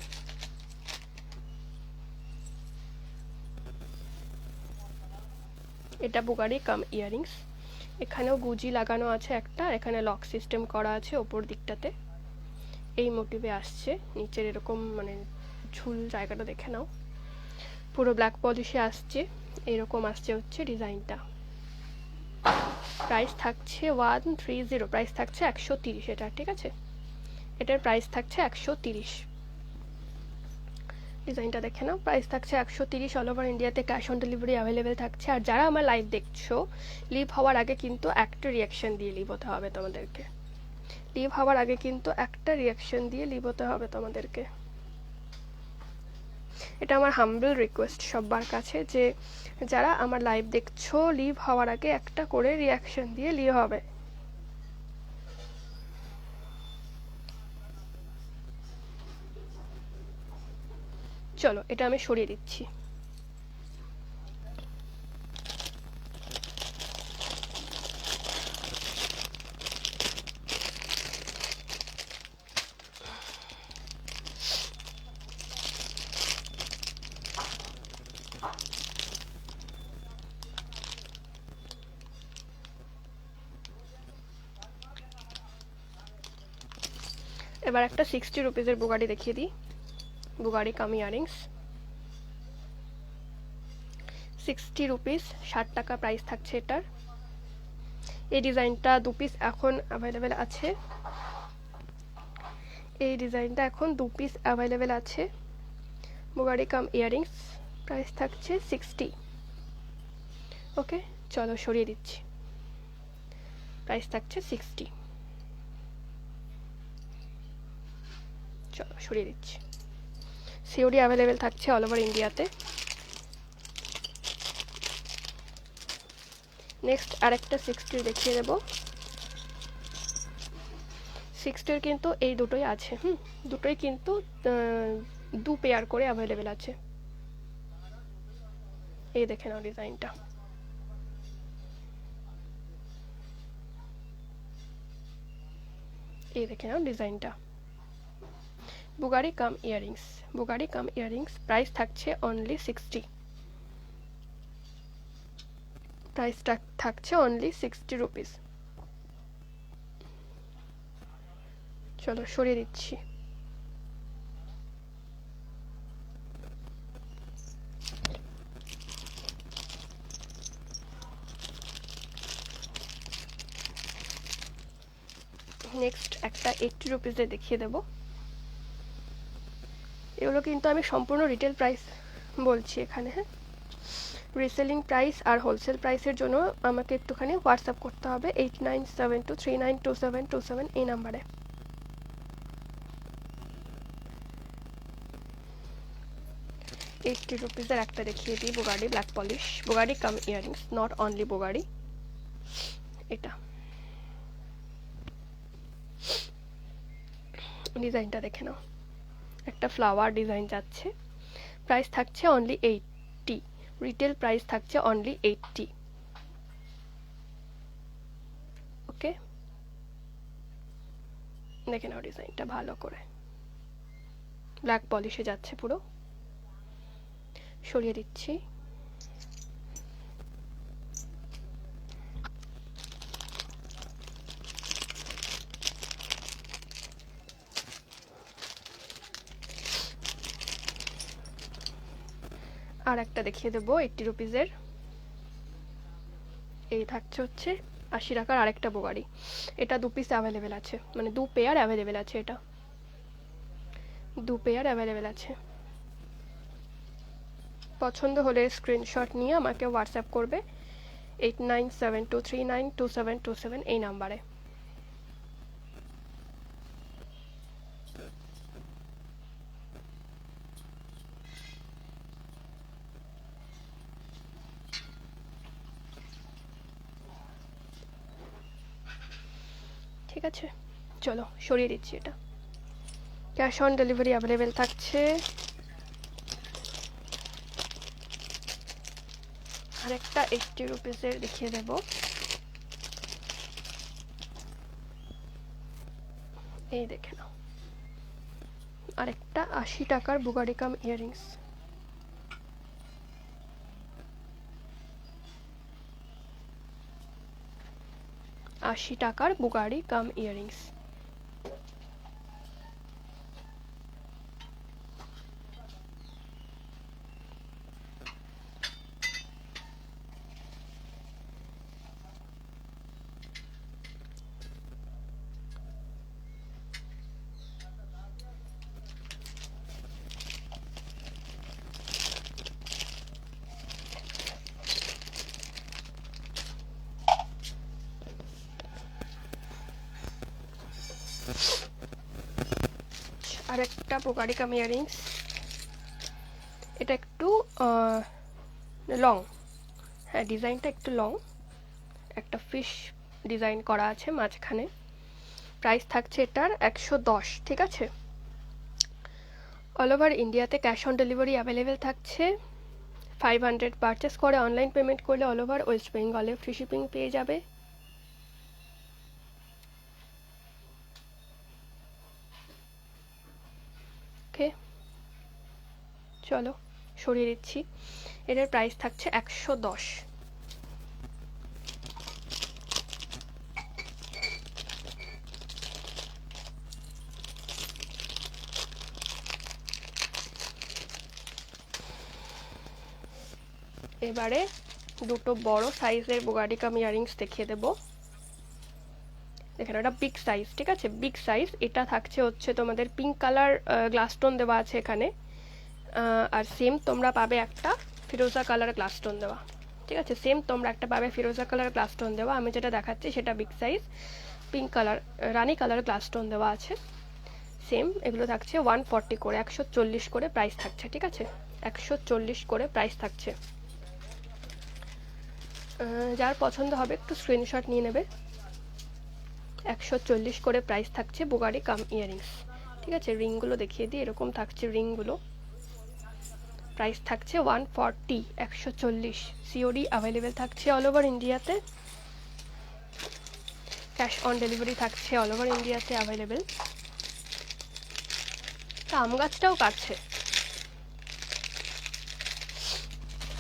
এটা বুগাড়ি কাম ইয়ারিংস। এখানেও গুজি লাগানো আছে একটা, আর এখানে লক সিস্টেম করা আছে ওপর দিকটাতে, এই মোটিভে আসছে। নিচের এরকম মানে ঝুল জায়গাটা দেখে নাও, পুরো ব্ল্যাক পলিশে আসছে, এরকম আসছে হচ্ছে ডিজাইনটা। প্রাইস থাকছে 130, প্রাইস থাকছে 130 এটা, ঠিক আছে? এটার প্রাইস থাকছে 130। ডিজাইনটা দেখে নাও, প্রাইস থাকছে 130। অল ওভার ইন্ডিয়াতে ক্যাশ অন ডেলিভারি অ্যাভেলেবেল থাকছে। আর যারা আমার লাইভ দেখছো, লিভ হওয়ার আগে কিন্তু একটা রিয়াকশন দিয়ে লিভ হতে হবে তোমাদেরকে। লিভ হওয়ার আগে কিন্তু একটা রিয়াকশন দিয়ে লিভ হতে হবে তোমাদেরকে। এটা আমার হাম্বল রিকোয়েস্ট সবার কাছে, যে যারা আমার লাইভ দেখছো লিভ হওয়ার আগে একটা করে রিয়াকশন দিয়ে লিভ হবে। চলো এটা আমি সরিয়ে দিচ্ছি। এবার একটা 60 রুপিজের বুগাড়ি দেখিয়ে দিই। বুগাড়ি কাম ইয়ারিংস, 60 রুপিস, 60 টাকা প্রাইস থাকছে এটার। এই ডিজাইনটা 2 পিস এখন অ্যাভেলেবেল আছে। এই ডিজাইনটা এখন 2 পিস অ্যাভেলেবেল আছে। বুগাড়ি কাম ইয়ারিংস, প্রাইস থাকছে 60। ওকে চলো সরিয়ে দিচ্ছি, প্রাইস থাকছে 60। চলো সরিয়ে দিচ্ছি। সিওডি অ্যাভেলেবেল থাকছে অল ওভার ইন্ডিয়াতে। নেক্সট আরেকটা 60 দেখিয়ে দেবো। 60 কিন্তু এই দুটোই আছে, দুটোই কিন্তু 2 পেয়ার করে অ্যাভেলেবেল আছে। এই দেখে নাও ডিজাইনটা, এই দেখে নাও ডিজাইনটা। বুগাড়ি come earrings, বুগাড়ি come earrings, price থাকছে অনলি 60। প্রাইসটা থাকছে অনলি 60 রুপিস। চলো সরিয়ে দিচ্ছি। নেক্সট একটা 80 রুপিসে দেখিয়ে দেবো। এগুলো কিন্তু আমি সম্পূর্ণ রিটেল প্রাইস বলছি এখানে, হ্যাঁ। রিসেলিং প্রাইস আর হোলসেল প্রাইসের জন্য আমাকে একটুখানি হোয়াটসঅ্যাপ করতে হবে 8972392727 এই নাম্বারে। ₹80 একটা দেখিয়ে দিই। বুগাড়ি ব্ল্যাক পলিশ, বুগাড়ি কাম ইয়ারিংস, নট অনলি বুগাড়ি। এটা ডিজাইনটা দেখে নাও, একটা ফ্লাওয়ার ডিজাইন যাচ্ছে। প্রাইস থাকছে অনলি 80, রিটেল প্রাইস থাকছে অনলি 80। ওকে দেখে নাও ডিজাইনটা ভালো করে, ব্ল্যাক পলিশে যাচ্ছে পুরো। সরিয়ে দিচ্ছি। আর একটা দেখিয়ে দেবো 80 রুপিসের। এই থাকছে হচ্ছে 80 টাকার আরেকটা বুগাড়ি। এটা 2 পিস অ্যাভেলেবেল আছে, মানে 2 পেয়ার অ্যাভেলেবেল আছে। এটা 2 পেয়ার অ্যাভেলেবেল আছে। পছন্দ হলে স্ক্রিনশট নিয়ে আমাকে হোয়াটসঅ্যাপ করবে 8972392727 এই নাম্বারে। ঠিক আছে, চলো সরিয়ে দিচ্ছি এটা। ক্যাশ অন ডেলিভারি অ্যাভেলেবেল থাকছে। আরেকটা 80 রুপিসের দেখিয়ে দেব। এই দেখে নাও, আরেকটা 80 টাকার বুগারি কাম ইয়াররিংস। টাকার বুগারি কাম ইয়াররিংস। আর একটা বুগারি কাম ইয়াররিংস, এটা একটু লং, হ্যাঁ ডিজাইনটা একটু লং, একটা ফিশ ডিজাইন করা আছে মাঝখানে। প্রাইস থাকছে এটার 110, ঠিক আছে। অল ওভার ইন্ডিয়াতে ক্যাশ অন ডেলিভারি অ্যাভেলেবেল থাকছে। 500 পারচেস করে অনলাইন পেমেন্ট করলে অল ওভার ওয়েস্ট বেঙ্গলে ফ্রি শিপিং পেয়ে যাবে। ওকে, চলো সরিয়ে দিচ্ছি। এটার প্রাইস থাকছে 110। এবারে দুটো বড় সাইজের বুগারি কাম ইয়াররিংস দেখিয়ে দেব। দেখেন এটা বিগ সাইজ, ঠিক আছে, বিগ সাইজ। এটা থাকছে হচ্ছে তোমাদের পিঙ্ক কালার গ্লাস স্টোন দেওয়া আছে এখানে, আর সেম তোমরা পাবে একটা ফিরোজা কালার গ্লাস স্টোন দেওয়া, ঠিক আছে। সেম তোমরা একটা পাবে ফিরোজা কালার গ্লাস স্টোন দেওয়া। আমি যেটা দেখাচ্ছি সেটা বিগ সাইজ, পিঙ্ক কালার রানী কালার গ্লাস স্টোন দেওয়া আছে। সেম এগুলো থাকছে 140 করে, 140 করে প্রাইস থাকছে, ঠিক আছে। 140 করে প্রাইস থাকছে। যার পছন্দ হবে একটু স্ক্রিনশট নিয়ে নেবে। 140 করে প্রাইস থাকছে বুগারি কাম ইয়াররিংস, ঠিক আছে। রিংগুলো দেখিয়ে দিই, এরকম থাকছে রিংগুলো। প্রাইস থাকছে 140, 140। সিওডি অ্যাভেলেবেল থাকছে অল ওভার ইন্ডিয়াতে। ক্যাশ অন ডেলিভারি থাকছে অল ওভার ইন্ডিয়াতে অ্যাভেলেবেল। তা আম গাছটাও কাটছে।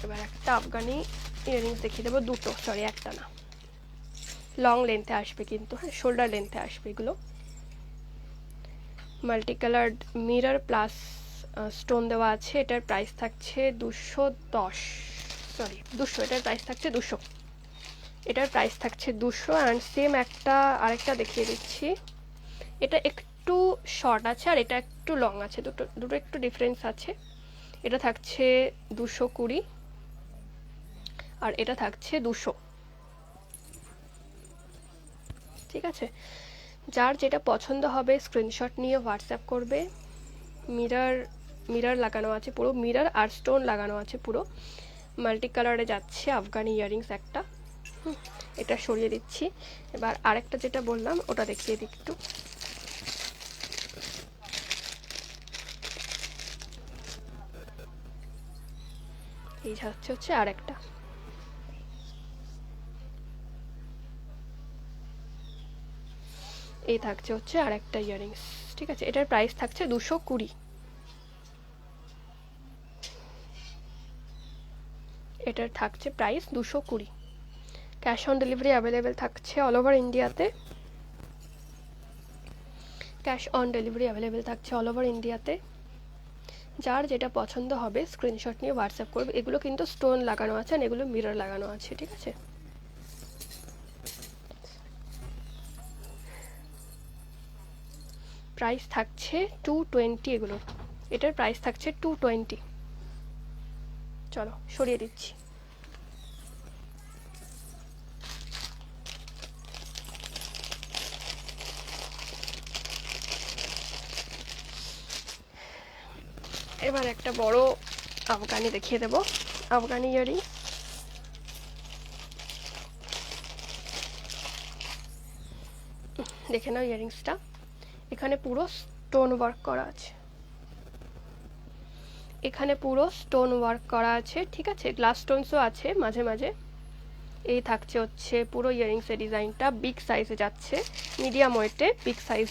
এবার একটা আফগানি ইয়াররিংস দেখিয়ে দেবো, দুটো, সরি একটা না, লং লেন্থে আসবে কিন্তু, হ্যাঁ শোল্ডার লেন্থে আসবে এগুলো। Multi coloured mirror plus stone দেওয়া আছে। এটার প্রাইস থাকছে 210, সরি 200, এটার প্রাইস থাকছে 200, এটার প্রাইস থাকছে 200। অ্যান্ড সেম একটা আরেকটা দেখিয়ে দিচ্ছি। এটা একটু শর্ট আছে আর এটা একটু লং আছে, দুটো একটু ডিফারেন্স আছে। এটা থাকছে 220 আর এটা থাকছে 200, ঠিক আছে। যার যেটা পছন্দ হবে স্ক্রিনশট নিয়ে হোয়াটসঅ্যাপ করবে। মিরর লাগানো আছে, পুরো মিরর আর স্টোন লাগানো আছে পুরো। মাল্টি কালারে যাচ্ছে আফগানি ইয়াররিংস একটা। এটা সরিয়ে দিচ্ছি। এবার আরেকটা যেটা বললাম ওটা দেখিয়ে দিই একটু। এই হচ্ছে আরেকটা। এই থাকছে হচ্ছে আরেকটা ইয়াররিংস, ঠিক আছে। এটার প্রাইস থাকছে 220। এটার থাকছে price 220। Cash on delivery available থাকছে অল ওভার ইন্ডিয়াতে। ক্যাশ অন ডেলিভারি অ্যাভেলেবেল থাকছে অল ওভার ইন্ডিয়াতে। যার যেটা পছন্দ হবে স্ক্রিনশট নিয়ে হোয়াটসঅ্যাপ করবে। এগুলো কিন্তু স্টোন লাগানো আছে আর এগুলো মিরর লাগানো আছে, ঠিক আছে। প্রাইস থাকছে 220 এগুলো। এটার প্রাইস থাকছে 220। চলো সরিয়ে দিচ্ছি। এবার একটা বড় আফগানি দেখিয়ে দেব, আফগানি ইয়াররিং। দেখে নাও ইয়ারিংসটা, এখানে পুরো স্টোন ওয়ার্ক করা আছে, এখানে পুরো স্টোন ওয়ার্ক করা আছে, ঠিক আছে, গ্লাস স্টোনসও আছে মাঝে মাঝে। এই থাকছে হচ্ছে পুরো ইয়ারিংসের ডিজাইনটা, বিগ সাইজে যাচ্ছে, মিডিয়াম ওয়েটে বিগ সাইজ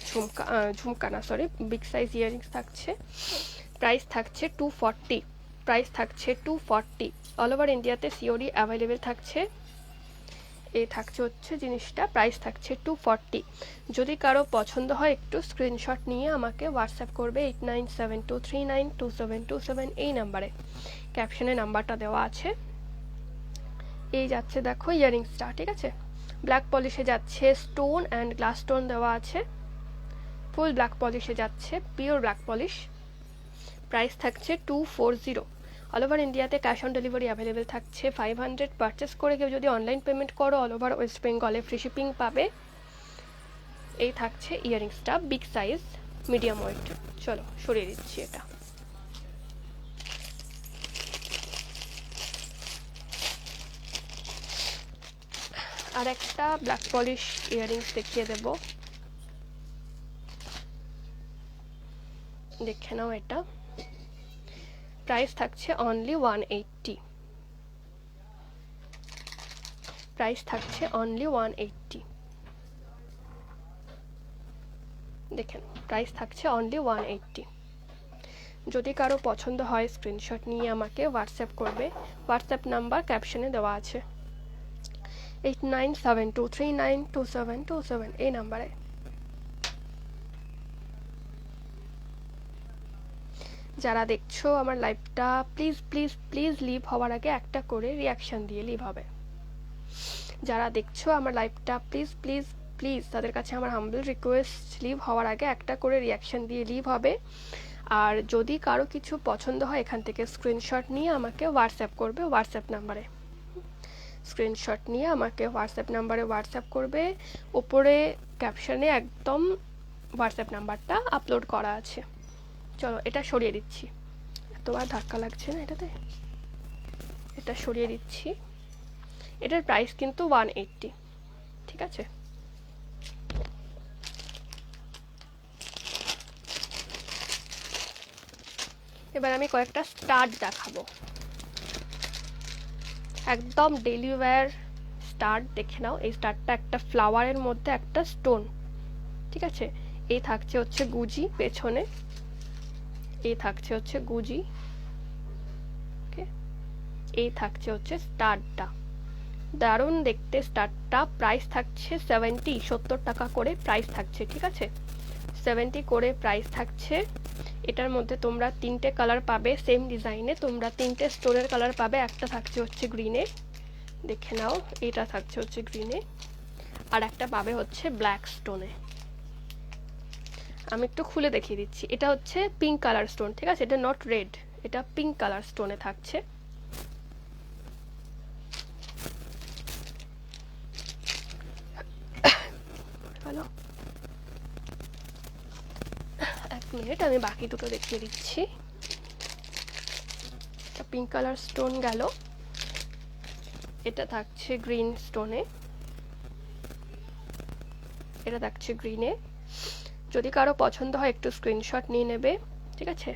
ঝুমকা না সরি বিগ সাইজ ইয়ারিংস থাকছে। প্রাইস থাকছে 240, প্রাইস থাকছে 240, অল ওভার ইন্ডিয়াতে সিওডি অ্যাভেলেবেল থাকছে। এই থাকছে হচ্ছে জিনিসটা, প্রাইস থাকছে 240। যদি কারো পছন্দ হয় একটু স্ক্রিনশট নিয়ে আমাকে হোয়াটসঅ্যাপ করবে 8972392727 এই নাম্বারে, ক্যাপশনে নাম্বারটা দেওয়া আছে। এই যাচ্ছে দেখো ইয়ারিংসটা, ঠিক আছে, ব্ল্যাক পলিশে যাচ্ছে, স্টোন অ্যান্ড গ্লাস স্টোন দেওয়া আছে, ফুল ব্ল্যাক পলিশে যাচ্ছে, পিওর ব্ল্যাক পলিশ। প্রাইস থাকছে 240, অল ওভার ইন্ডিয়াতে ক্যাশ অন ডেলিভারি অ্যাভেলেবেল থাকছে। 500 পারচেস করে কেউ যদি অনলাইন পেমেন্ট করো অল ওভার ওয়েস্ট বেঙ্গলে ফ্রি শিপিং পাবে। এই থাকছে ইয়ারিংসটা, বিগ সাইজ মিডিয়াম ওয়েট। চলো সরিয়ে দিচ্ছি এটা। আর একটা ব্ল্যাক পলিশ ইয়ারিংস দেখিয়ে দেব, দেখে নাও এটা। প্রাইস থাকছে অনলি 180, প্রাইস থাকছে অনলি 180, দেখেন প্রাইস থাকছে অনলি 180। যদি কারো পছন্দ হয় স্ক্রিনশট নিয়ে আমাকে হোয়াটসঅ্যাপ করবে, হোয়াটসঅ্যাপ নাম্বার ক্যাপশনে দেওয়া আছে 8972392727 এই নাম্বারে। যারা দেখছো আমার লাইভটা প্লিজ প্লিজ প্লিজ লিভ হওয়ার আগে একটা করে রিয়াকশন দিয়ে লিভ হবে। যারা দেখছো আমার লাইভটা প্লিজ প্লিজ প্লিজ তাদের কাছে আমার হাম্বল রিকোয়েস্ট, লিভ হওয়ার আগে একটা করে রিয়াকশন দিয়ে লিভ হবে। আর যদি কারো কিছু পছন্দ হয় এখান থেকে স্ক্রিনশট নিয়ে আমাকে হোয়াটসঅ্যাপ করবে, হোয়াটসঅ্যাপ নাম্বারে স্ক্রিনশট নিয়ে আমাকে হোয়াটসঅ্যাপ নাম্বারে হোয়াটসঅ্যাপ করবে। ওপরে ক্যাপশনে একদম হোয়াটসঅ্যাপ নাম্বারটা আপলোড করা আছে। চলো এটা সরিয়ে দিচ্ছি, এতবার ধাক্কা লাগছে না এটাতে, এটা সরিয়ে দিচ্ছি। এটার প্রাইস কিন্তু 180, ঠিক আছে। এবার আমি কয়েকটা স্টাড দেখাবো, একদম ডেইলি ওয়্যার স্টাড দেখে নাও। এই স্টাডটা একটা ফ্লাওয়ারের মধ্যে একটা স্টোন, ঠিক আছে। এই থাকছে হচ্ছে গুজি পেছনে, এই থাকছে হচ্ছে গুজি, ওকে। এই থাকছে হচ্ছে স্টাডটা, দারুণ দেখতে স্টাডটা। প্রাইস থাকছে 70 টাকা করে প্রাইস থাকছে, ঠিক আছে, 70 করে প্রাইস থাকছে। এটার মধ্যে তোমরা 3টে কালার পাবে, সেম ডিজাইনে তোমরা 3টে স্টোনের কালার পাবে। একটা থাকছে হচ্ছে গ্রিনে, দেখে নাও, এটা থাকছে হচ্ছে গ্রিনে, আর একটা পাবে হচ্ছে ব্ল্যাক স্টোনে। আমি একটু খুলে দেখিয়ে দিচ্ছি, এটা হচ্ছে পিঙ্ক কালার স্টোন, ঠিক আছে, এটা নট রেড, এটা পিঙ্ক কালার স্টোনে থাকছে। হ্যালো, এক মিনিট আমি বাকি দুটো দেখিয়ে দিচ্ছি। এটা পিঙ্ক কালার স্টোন গেল, এটা থাকছে গ্রিন স্টোনে, এটা থাকছে গ্রিনে। যদি কারো পছন্দ হয় একটু স্ক্রিনশট নিয়ে নেবে, ঠিক আছে।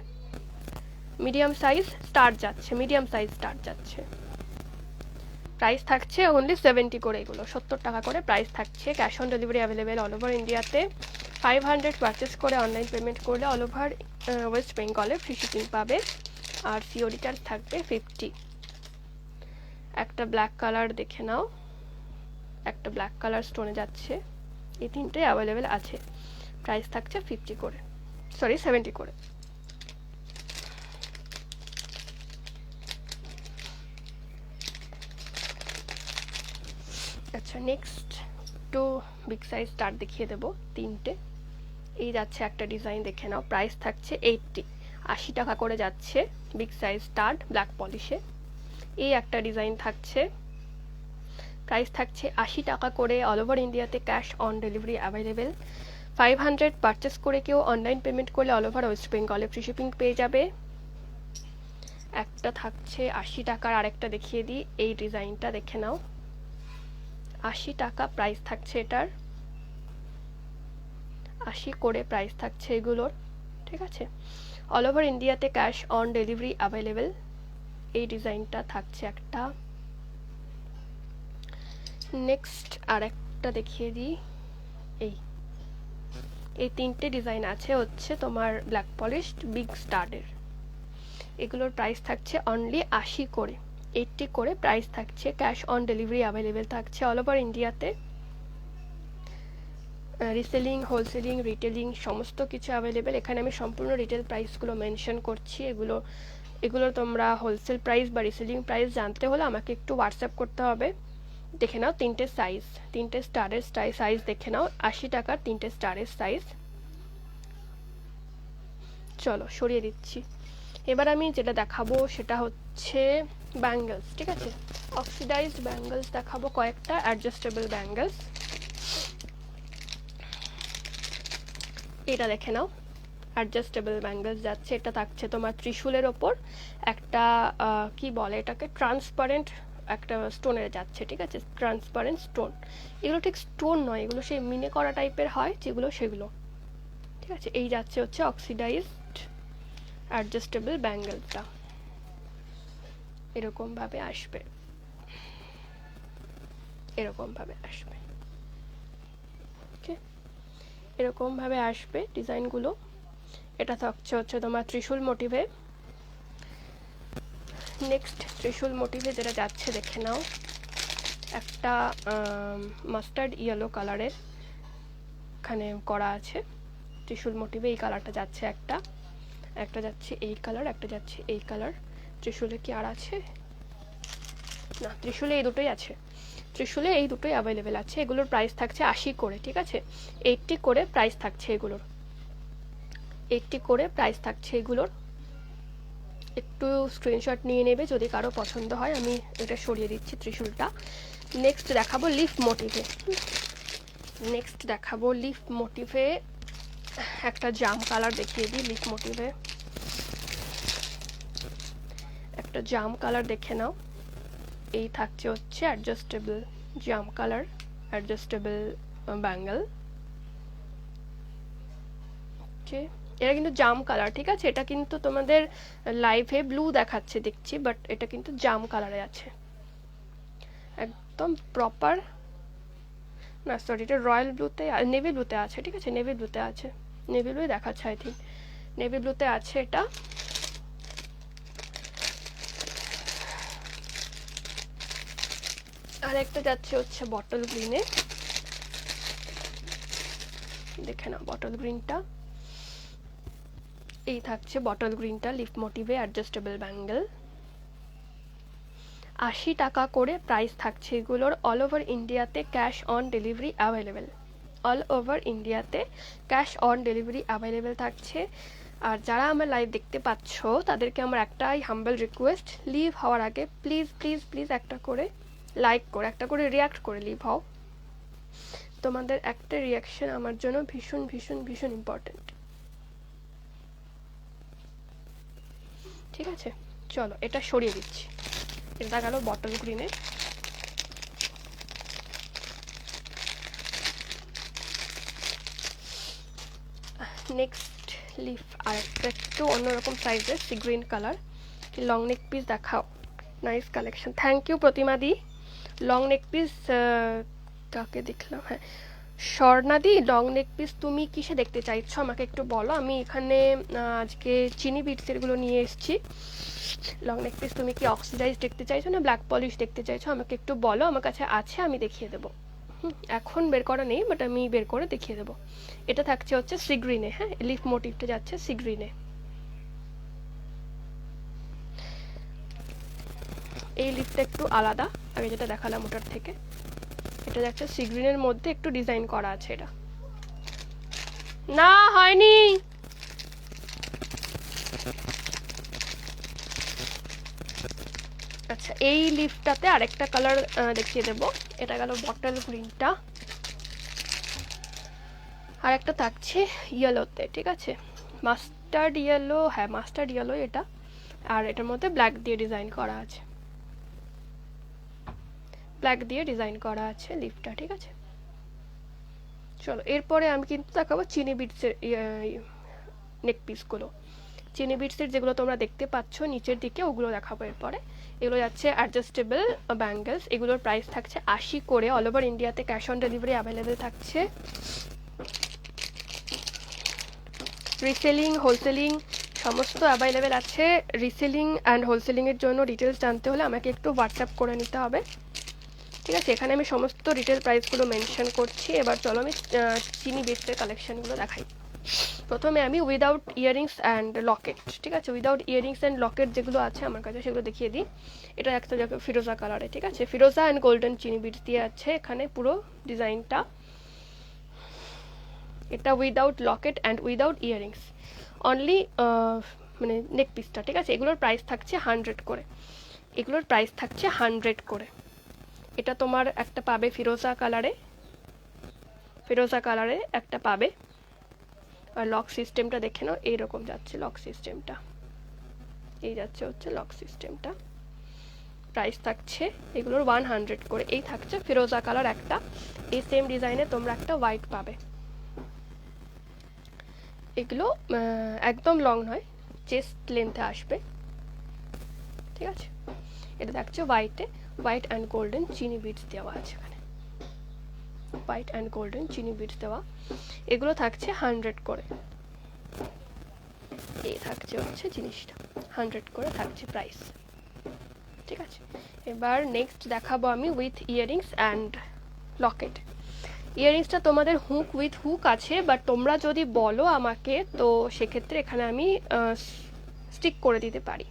মিডিয়াম সাইজ স্টার্ট যাচ্ছে, মিডিয়াম সাইজ স্টার্ট যাচ্ছে। প্রাইস থাকছে অনলি 70 করে, এগুলো 70 টাকা করে প্রাইস থাকছে। Cash on delivery available all over ইন্ডিয়াতে। 500 পারচেস করে অনলাইন পেমেন্ট করলে অল ওভার ওয়েস্ট বেঙ্গলে ফ্রি শিপিং পাবে, আর সিওডি চার্জ থাকবে 50। একটা ব্ল্যাক কালার দেখে নাও, একটা ব্ল্যাক কালার স্টোনে যাচ্ছে, এই তিনটে অ্যাভেলেবেল আছে। প্রাইস থাকছে 50 করে, সরি 70 করে। আচ্ছা, নেক্সট একটু বিগ সাইজ স্টার্ট দেখিয়ে দেবো, তিনটে। এই যাচ্ছে একটা ডিজাইন দেখে নাও, প্রাইস থাকছে 80 টাকা করে যাচ্ছে, বিগ সাইজ স্টার্ট ব্ল্যাক পলিশে। এই একটা ডিজাইন থাকছে, প্রাইস থাকছে 80 টাকা করে, অল ওভার ইন্ডিয়াতে cash on delivery available. 500 purchase করে কেউ অনলাইন পেমেন্ট করলে অল ওভার ওয়েস্ট বেঙ্গলে ফ্রি শিপিং পেয়ে যাবে। একটা থাকছে 80 টাকার, আরেকটা দেখিয়ে দিই, এই ডিজাইনটা দেখে নাও, 80 টাকা প্রাইস থাকছে এটার। 80 করে প্রাইস থাকছে এগুলোর, ঠিক আছে। অল ওভার ইন্ডিয়াতে ক্যাশ অন ডেলিভারি অ্যাভেলেবেল। এই ডিজাইনটা থাকছে একটা। নেক্সট আর একটা দেখিয়ে দিই। এই তিনটে ডিজাইন আছে হচ্ছে তোমার ব্ল্যাক পলিশড বিগ স্টাডের। এগুলোর প্রাইস থাকছে অনলি 80 করে, 80 করে প্রাইস থাকছে। ক্যাশ অন ডেলিভারি অ্যাভেলেবেল থাকছে অল ওভার ইন্ডিয়াতে। রিসেলিং, হোলসেলিং, রিটেলিং সমস্ত কিছু অ্যাভেলেবেল। এখানে আমি সম্পূর্ণ রিটেল প্রাইসগুলো মেনশন করছি। এগুলো তোমরা হোলসেল প্রাইস বা রিসেলিং প্রাইস জানতে হলে আমাকে একটু হোয়াটসঅ্যাপ করতে হবে। দেখে নাও তিনটে সাইজ, তিনটে স্টারের সাইজ দেখে নাও। 80 টাকার তিনটে স্টারের সাইজ। চলো সরিয়ে দিচ্ছি। এবার আমি যেটা দেখাবো সেটা হচ্ছে ব্যাঙ্গলস, ঠিক আছে। অক্সিডাইজড ব্যাঙ্গলস দেখাবো কয়েকটা, অ্যাডজাস্টেবল ব্যাঙ্গলস। এটা দেখে নাও, অ্যাডজাস্টেবল ব্যাঙ্গলস যাচ্ছে। এটা থাকছে তোমার ত্রিশূলের ওপর একটা কি বলে এটাকে, ট্রান্সপারেন্ট একটা স্টোনের যাচ্ছে, ঠিক আছে। Transparent stone. এগুলো ঠিক স্টোন নয়, এগুলো সেই মিনে করা টাইপের হয় যেগুলো, সেগুলো, ঠিক আছে। এই যাচ্ছে হচ্ছে অক্সিডাইজড অ্যাডজাস্টেবল ব্যাঙ্গলটা। এরকমভাবে আসবে, এরকমভাবে আসবে, ওকে। এরকমভাবে আসবে ডিজাইনগুলো। এটা থাকছে হচ্ছে তোমার ত্রিশূল মোটিভে। নেক্সট ত্রিশূল মোটিভে যেটা যাচ্ছে দেখে নাও, একটা মাস্টার্ড ইয়েলো কালারের এখানে করা আছে ত্রিশূল মোটিভে। এই কালারটা যাচ্ছে একটা যাচ্ছে এই কালার, একটা যাচ্ছে এই কালার। ত্রিশূলে কি আর আছে? না, ত্রিশূলে এই দুটোই আছে। ত্রিশূলে এই দুটোই অ্যাভেলেবেল আছে। এগুলোর প্রাইস থাকছে 80 করে, ঠিক আছে। 80 করে প্রাইস থাকছে এগুলোর, 80 করে প্রাইস থাকছে এগুলোর। একটু স্ক্রিনশট নিয়ে নেবে যদি কারো পছন্দ হয়। আমি এটা সরিয়ে দিচ্ছি ত্রিশূলটা। নেক্সট দেখাবো লিফ মোটিভে। একটা জাম কালার দেখিয়ে দিই। লিফ মোটিভে একটা জাম কালার দেখে নাও। এই থাকছে হচ্ছে অ্যাডজাস্টেবল জাম কালার, অ্যাডজাস্টেবল ব্যাঙ্গল। ওকে, এটা কিন্তু জাম কালার, ঠিক আছে। এটা কিন্তু তোমাদের লাইভে ব্লু দেখাচ্ছে দেখছি, বাট এটা কিন্তু জাম কালারে আছে, একদম প্রপার। না সরি, এটা রয়্যাল ব্লুতে, নেভি ব্লুতে আছে, ঠিক আছে। নেভি ব্লুতে আছে, নেভি ব্লুই দেখাচ্ছে আই থিঙ্ক। নেভি ব্লুতে আছে এটা। আর একটা যাচ্ছে হচ্ছে বটল গ্রিনে। দেখে না বটল গ্রিনটা, এই থাকছে বটল গ্রিনটা লিফ মোটিভে অ্যাডজাস্টেবল ব্যাঙ্গল। 80 টাকা করে প্রাইস থাকছে এগুলোর। অল ওভার ইন্ডিয়াতে cash on delivery available. All over ইন্ডিয়াতে ক্যাশ অন ডেলিভারি অ্যাভেলেবেল থাকছে। আর যারা আমার লাইভ দেখতে পাচ্ছ তাদেরকে আমার একটাই হাম্বল রিকোয়েস্ট, লিভ হওয়ার আগে প্লিজ প্লিজ প্লিজ একটা করে লাইক করে, একটা করে রিয়াক্ট করে লিভ হও। তোমাদের একটা রিয়াকশন আমার জন্য ভীষণ ভীষণ ভীষণ ইম্পর্টেন্ট, ঠিক আছে। চলো এটা সরিয়ে দিচ্ছি। এটা গেল বটল গ্রিনে। নেক্সট লিফ আর একটু অন্যরকম সাইজের sea green colour. Long neck piece দেখাও। Nice collection, thank you Pratima দি। লং নেক পিস কাকে দেখলাম, হ্যাঁ স্বর্ণাদি। লং নেক পিস তুমি কিসে দেখতে চাইছো আমাকে একটু বলো। আমি এখানে আজকে চিনি বিটসেরগুলো নিয়ে এসেছি। লং নেক পিস তুমি কি অক্সিডাইজ দেখতে চাইছো না ব্ল্যাক পলিশ দেখতে চাইছো আমাকে একটু বলো। আমার কাছে আছে, আমি দেখিয়ে দেবো। এখন বের করা নেই, বাট আমি বের করে দেখিয়ে দেবো। এটা থাকছে হচ্ছে সি গ্রিনে, হ্যাঁ লিফ মোটিভটা যাচ্ছে সি গ্রিনে। এই লিফটা একটু আলাদা, আগে যেটা দেখালাম ওটার থেকে। এটা যাচ্ছে সি গ্রিনের মধ্যে একটু ডিজাইন করা আছে। এটা না হয়নি, আচ্ছা এই লিফটাতে আরেকটা কালার দেখিয়ে দেবো। এটা গেল বটল গ্রিনটা, আর একটা থাকছে ইয়েলোতে, ঠিক আছে। মাস্টার্ড ইয়েলো, হ্যাঁ মাস্টার্ড ইয়েলো এটা। আর এটার মধ্যে ব্ল্যাক দিয়ে ডিজাইন করা আছে, ব্ল্যাক দিয়ে ডিজাইন করা আছে লিফটা, ঠিক আছে। চলো এরপরে আমি কিন্তু দেখাবো চিনি বিটসের নেক পিসগুলো। চিনি বিটসের যেগুলো তোমরা দেখতে পাচ্ছ নিচের দিকে, ওগুলো দেখাবো এরপরে। এগুলো যাচ্ছে অ্যাডজাস্টেবল ব্যাঙ্গলস, এগুলোর প্রাইস থাকছে 80 করে। অল ওভার ইন্ডিয়াতে ক্যাশ অন ডেলিভারি অ্যাভেলেবেল থাকছে। রিসেলিং, হোলসেলিং সমস্ত অ্যাভেলেবেল আছে। রিসেলিং অ্যান্ড হোলসেলিংয়ের জন্য ডিটেলস জানতে হলে আমাকে একটু হোয়াটসঅ্যাপ করে নিতে হবে, ঠিক আছে? এখানে আমি সমস্ত রিটেল প্রাইসগুলো মেনশন করছি। এবার চলো আমি চিনি বিটসের কালেকশনগুলো দেখাই। প্রথমে আমি উইদাউট ইয়ারিংস অ্যান্ড লকেট, ঠিক আছে? উইদাউট ইয়ারিংস অ্যান্ড লকেট যেগুলো আছে আমার কাছে সেগুলো দেখিয়ে দিই। এটা একটা ফিরোজা কালারে, ঠিক আছে? ফিরোজা অ্যান্ড গোল্ডেন চিনি বিটস দিয়ে আছে এখানে পুরো ডিজাইনটা। এটা without Locket and without earrings, only মানে নেক পিসটা, ঠিক আছে? এগুলোর প্রাইস থাকছে 100 করে। এগুলোর প্রাইস থাকছে 100 করে। এটা তোমার একটা পাবে ফিরোজা কালারে একটা পাবে। আর লক সিস্টেমটা দেখে নাও, এইরকম যাচ্ছে লক সিস্টেমটা, এই যাচ্ছে হচ্ছে লক সিস্টেমটা। প্রাইস থাকছে এগুলোর 100 করে। এই থাকছে ফিরোজা কালার একটা। এই সেম ডিজাইনে তোমরা একটা হোয়াইট পাবে। এগুলো একদম লং নয়, চেস্ট লেন্থে আসবে, ঠিক আছে? এটা থাকছে হোয়াইট অ্যান্ড গোল্ডেন চিনি বিটস দেওয়া আছে এখানে, হোয়াইট অ্যান্ড গোল্ডেন চিনি বিটস দেওয়া। এগুলো থাকছে 100 করে। এই থাকছে হচ্ছে জিনিসটা 100 করে থাকছে প্রাইস, ঠিক আছে? এবার নেক্সট দেখাবো আমি উইথ ইয়ারিংস অ্যান্ড লকেট। ইয়ারিংসটা তোমাদের উইথ হুক আছে, বাট তোমরা যদি বলো আমাকে তো সেক্ষেত্রে এখানে আমি স্টিক করে দিতে পারি।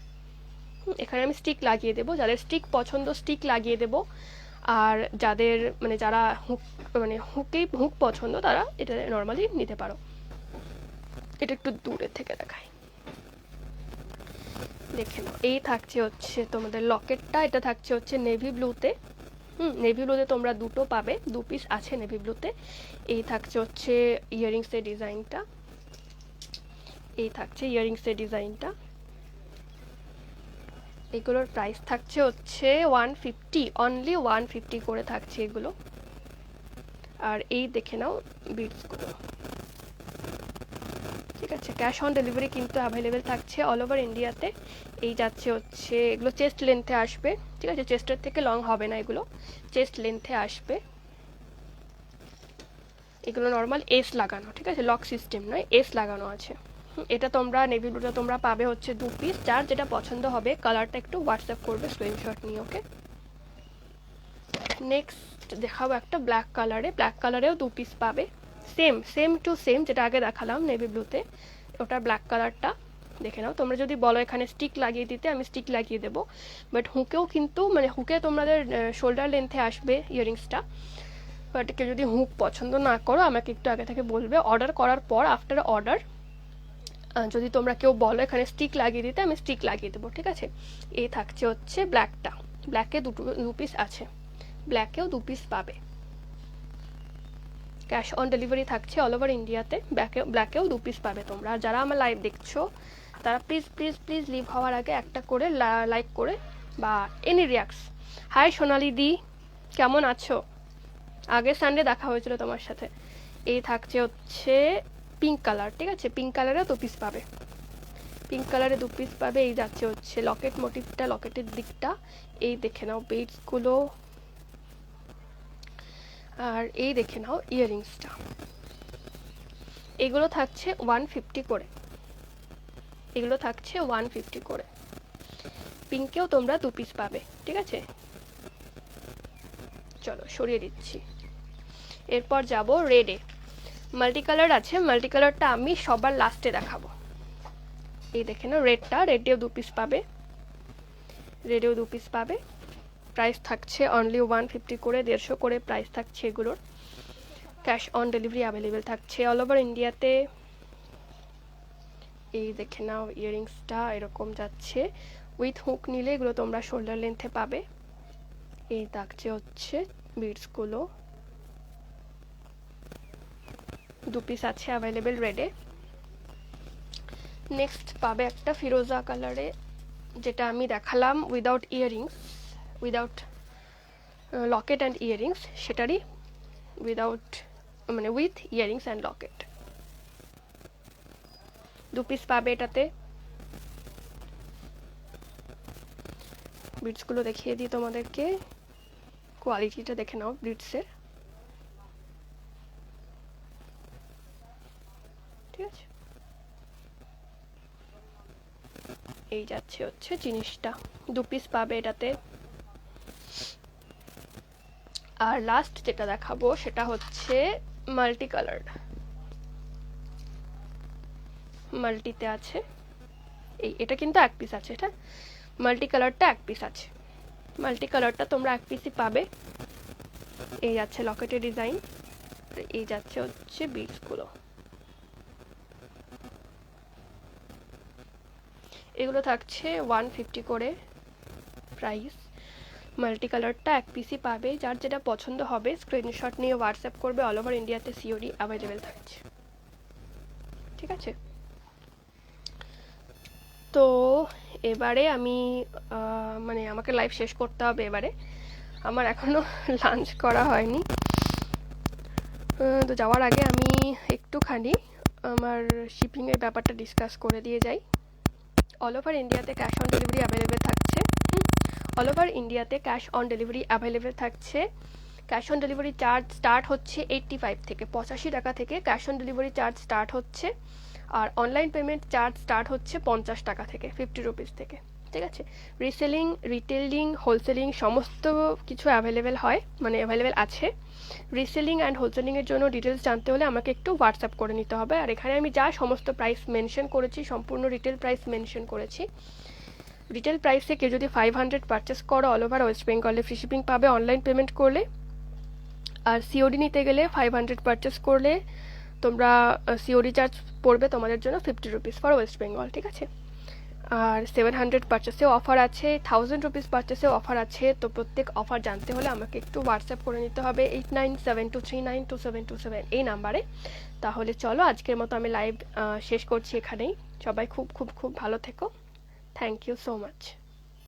এখানে আমি স্টিক লাগিয়ে দেবো, যাদের স্টিক পছন্দ স্টিক লাগিয়ে দেবো। আর যাদের যারা হুক পছন্দ তারা এটা নর্মালি নিতে পারো। এটা একটু দূরে থেকে দেখাই, দেখে নাও। এই থাকছে হচ্ছে তোমাদের লকেটটা, এটা থাকছে হচ্ছে নেভি ব্লুতে। নেভি ব্লুতে তোমরা দুটো পাবে, 2 পিস আছে নেভি ব্লুতে। এই থাকছে হচ্ছে ইয়ারিংসের ডিজাইনটা, এই থাকছে ইয়ারিংসের ডিজাইনটা। এগুলোর প্রাইস থাকছে হচ্ছে 150, অনলি 150 করে থাকছে এগুলো। আর এই দেখে নাও বিটসগুলো, ঠিক আছে? ক্যাশ অন ডেলিভারি কিন্তু অ্যাভেলেবেল থাকছে অল ওভার ইন্ডিয়াতে। এই যাচ্ছে হচ্ছে এগুলো চেস্ট লেন্থে আসবে, ঠিক আছে? চেস্টের থেকে লং হবে না, এগুলো চেস্ট লেন্থে আসবে। এগুলো নর্মাল এস লাগানো, ঠিক আছে? লক সিস্টেম নয়, এস লাগানো আছে। এটা তোমরা নেভি ব্লুটা তোমরা পাবে হচ্ছে 2 পিস। যার যেটা পছন্দ হবে কালারটা একটু হোয়াটসঅ্যাপ করবে স্ক্রিনশট নিয়ে, ওকে? নেক্সট দেখাবো একটা ব্ল্যাক কালারেও 2 পিস পাবে। সেম টু সেম যেটা আগে দেখালাম নেভি ব্লুতে, ওটা ব্ল্যাক কালারটা দেখে নাও। তোমরা যদি বলো এখানে স্টিক লাগিয়ে দিতে, আমি স্টিক লাগিয়ে দেবো। বাট হুকেও কিন্তু হুকে তোমাদের শোল্ডার লেন্থে আসবে ইয়ারিংসটা। বাট কেউ যদি হুক পছন্দ না করো আমাকে একটু আগে থেকে বলবে, অর্ডার করার পর আফটার অর্ডার যদি তোমরা কেউ বলো এখানে স্টিক লাগিয়ে দিতে, আমি স্টিক লাগিয়ে দেবো, ঠিক আছে? এই থাকছে হচ্ছে ব্ল্যাকে 2 পিস আছে, ব্ল্যাকেও 2 পিস পাবে। ক্যাশ অন ডেলিভারি থাকছে অল ওভার ইন্ডিয়াতে। ব্ল্যাকেও 2 পিস পাবে তোমরা। আর যারা আমার লাইভ দেখছো তারা প্লিজ লিভ হওয়ার আগে একটা করে লাইক করে বা এনি রিয়াক্টস। হাই সোনালি দি, কেমন আছো? আগের সানডে দেখা হয়েছিল তোমার সাথে। এই থাকছে হচ্ছে পিঙ্ক কালার, ঠিক আছে? পিঙ্ক কালারেও 2 পিস পাবে, পিঙ্ক কালারে 2 পিস পাবে। এই যাচ্ছে হচ্ছে লকেট মোটিভটা, লকেটের দিকটা এই দেখে নাও বিটসগুলো। আর এই দেখে নাও ইয়ারিংসটা, এগুলো থাকছে 150 করে, এগুলো থাকছে 150 করে। পিঙ্কেও তোমরা 2 পিস পাবে, ঠিক আছে? চলো সরিয়ে দিচ্ছি। এরপর যাব রেডে। মাল্টি কালার আছে, মাল্টি কালারটা আমি সবার লাস্টে দেখাবো। এই দেখে নাও রেডেও 2 পিস পাবে, প্রাইস থাকছে অনলি 150 করে, 150 করে প্রাইস থাকছে এগুলোর। ক্যাশ অন ডেলিভারি অ্যাভেলেবেল থাকছে অল ওভার ইন্ডিয়াতে। এই দেখে নাও ইয়ারিংসটা এরকম যাচ্ছে। উইথ হুক নিলে এগুলো তোমরা শোল্ডার লেন্থে পাবে। এই থাকছে হচ্ছে বিটসগুলো, 2 পিস আছে অ্যাভেলেবেল রেডে। নেক্সট পাবে একটা ফিরোজা কালারে, যেটা আমি দেখালাম without earrings, without Locket and earrings, সেটারই উইদাউট মানে with earrings and Locket. 2 piece পাবে এটাতে। বিটসগুলো দেখিয়ে দিই তোমাদেরকে, কোয়ালিটিটা দেখে নাও বিটসের। ঠিক আছে, এই যাচ্ছে হচ্ছে জিনিসটা। 2 পিস পাবে এটাতে। আর লাস্ট যেটা দেখাবো সেটা হচ্ছে মাল্টি কালার্ড, মাল্টিতে আছে। এটা কিন্তু 1 পিস আছে, এটা মাল্টি কালারটা 1 পিস আছে। মাল্টি কালারটা তোমরা 1 পিসই পাবে। এই যাচ্ছে লকেটের ডিজাইন, এই যাচ্ছে হচ্ছে বিটসগুলো। এগুলো থাকছে 150 করে প্রাইস। মাল্টি কালারটা 1 পিসই পাবে। যার যেটা পছন্দ হবে স্ক্রিনশট নিয়ে হোয়াটসঅ্যাপ করবে। অল ওভার ইন্ডিয়াতে সিওডি অ্যাভেলেবেল থাকছে। ঠিক আছে, তো এবারে আমি মানে আমাকে লাইভ শেষ করতে হবে এবারে। আমার এখনও লাঞ্চ করা হয়নি। তো যাওয়ার আগে আমি একটুখানি আমার শিপিংয়ের ব্যাপারটা ডিসকাস করে দিয়ে যাই। অল ওভার ইন্ডিয়াতে ক্যাশ অন ডেলিভারি অ্যাভেলেবেল থাকছে। অল ওভার ইন্ডিয়াতে ক্যাশ অন ডেলিভারি অ্যাভেলেবেল থাকছে। Cash on delivery charge start হচ্ছে 85 থেকে, 85 টাকা থেকে cash on delivery charge start হচ্ছে। আর অনলাইন পেমেন্ট চার্জ স্টার্ট হচ্ছে 50 টাকা থেকে, 50 রুপিস থেকে। ঠিক আছে, রিসেলিং, রিটেলিং, হোলসেলিং সমস্ত কিছু অ্যাভেলেবেল হয়, মানে অ্যাভেলেবেল আছে। রিসেলিং অ্যান্ড হোলসেলিংয়ের জন্য ডিটেলস জানতে হলে আমাকে একটু হোয়াটসঅ্যাপ করে নিতে হবে। আর এখানে আমি যা সমস্ত প্রাইস মেনশন করেছি সম্পূর্ণ রিটেল প্রাইস মেনশন করেছি। রিটেল প্রাইসে কেউ যদি 500 পারচেস করো অল ওভার ওয়েস্ট বেঙ্গলে ফ্রি শিপিং পাবে অনলাইন পেমেন্ট করলে। আর সিওডি নিতে গেলে 500 পারচেস করলে তোমরা সিওডি চার্জ পড়বে তোমাদের জন্য 50 রুপিস ফর ওয়েস্ট বেঙ্গল। ঠিক আছে, আর 700 পারচেসেও অফার আছে, 1000 রুপিস পারচেসেও অফার আছে। তো প্রত্যেক অফার জানতে হলে আমাকে একটু হোয়াটসঅ্যাপ করে নিতে হবে 8972392727 এই নাম্বারে। তাহলে চলো আজকের মতো আমি লাইভ শেষ করছি এখানেই। সবাই খুব খুব খুব ভালো থেকো। Thank you so much.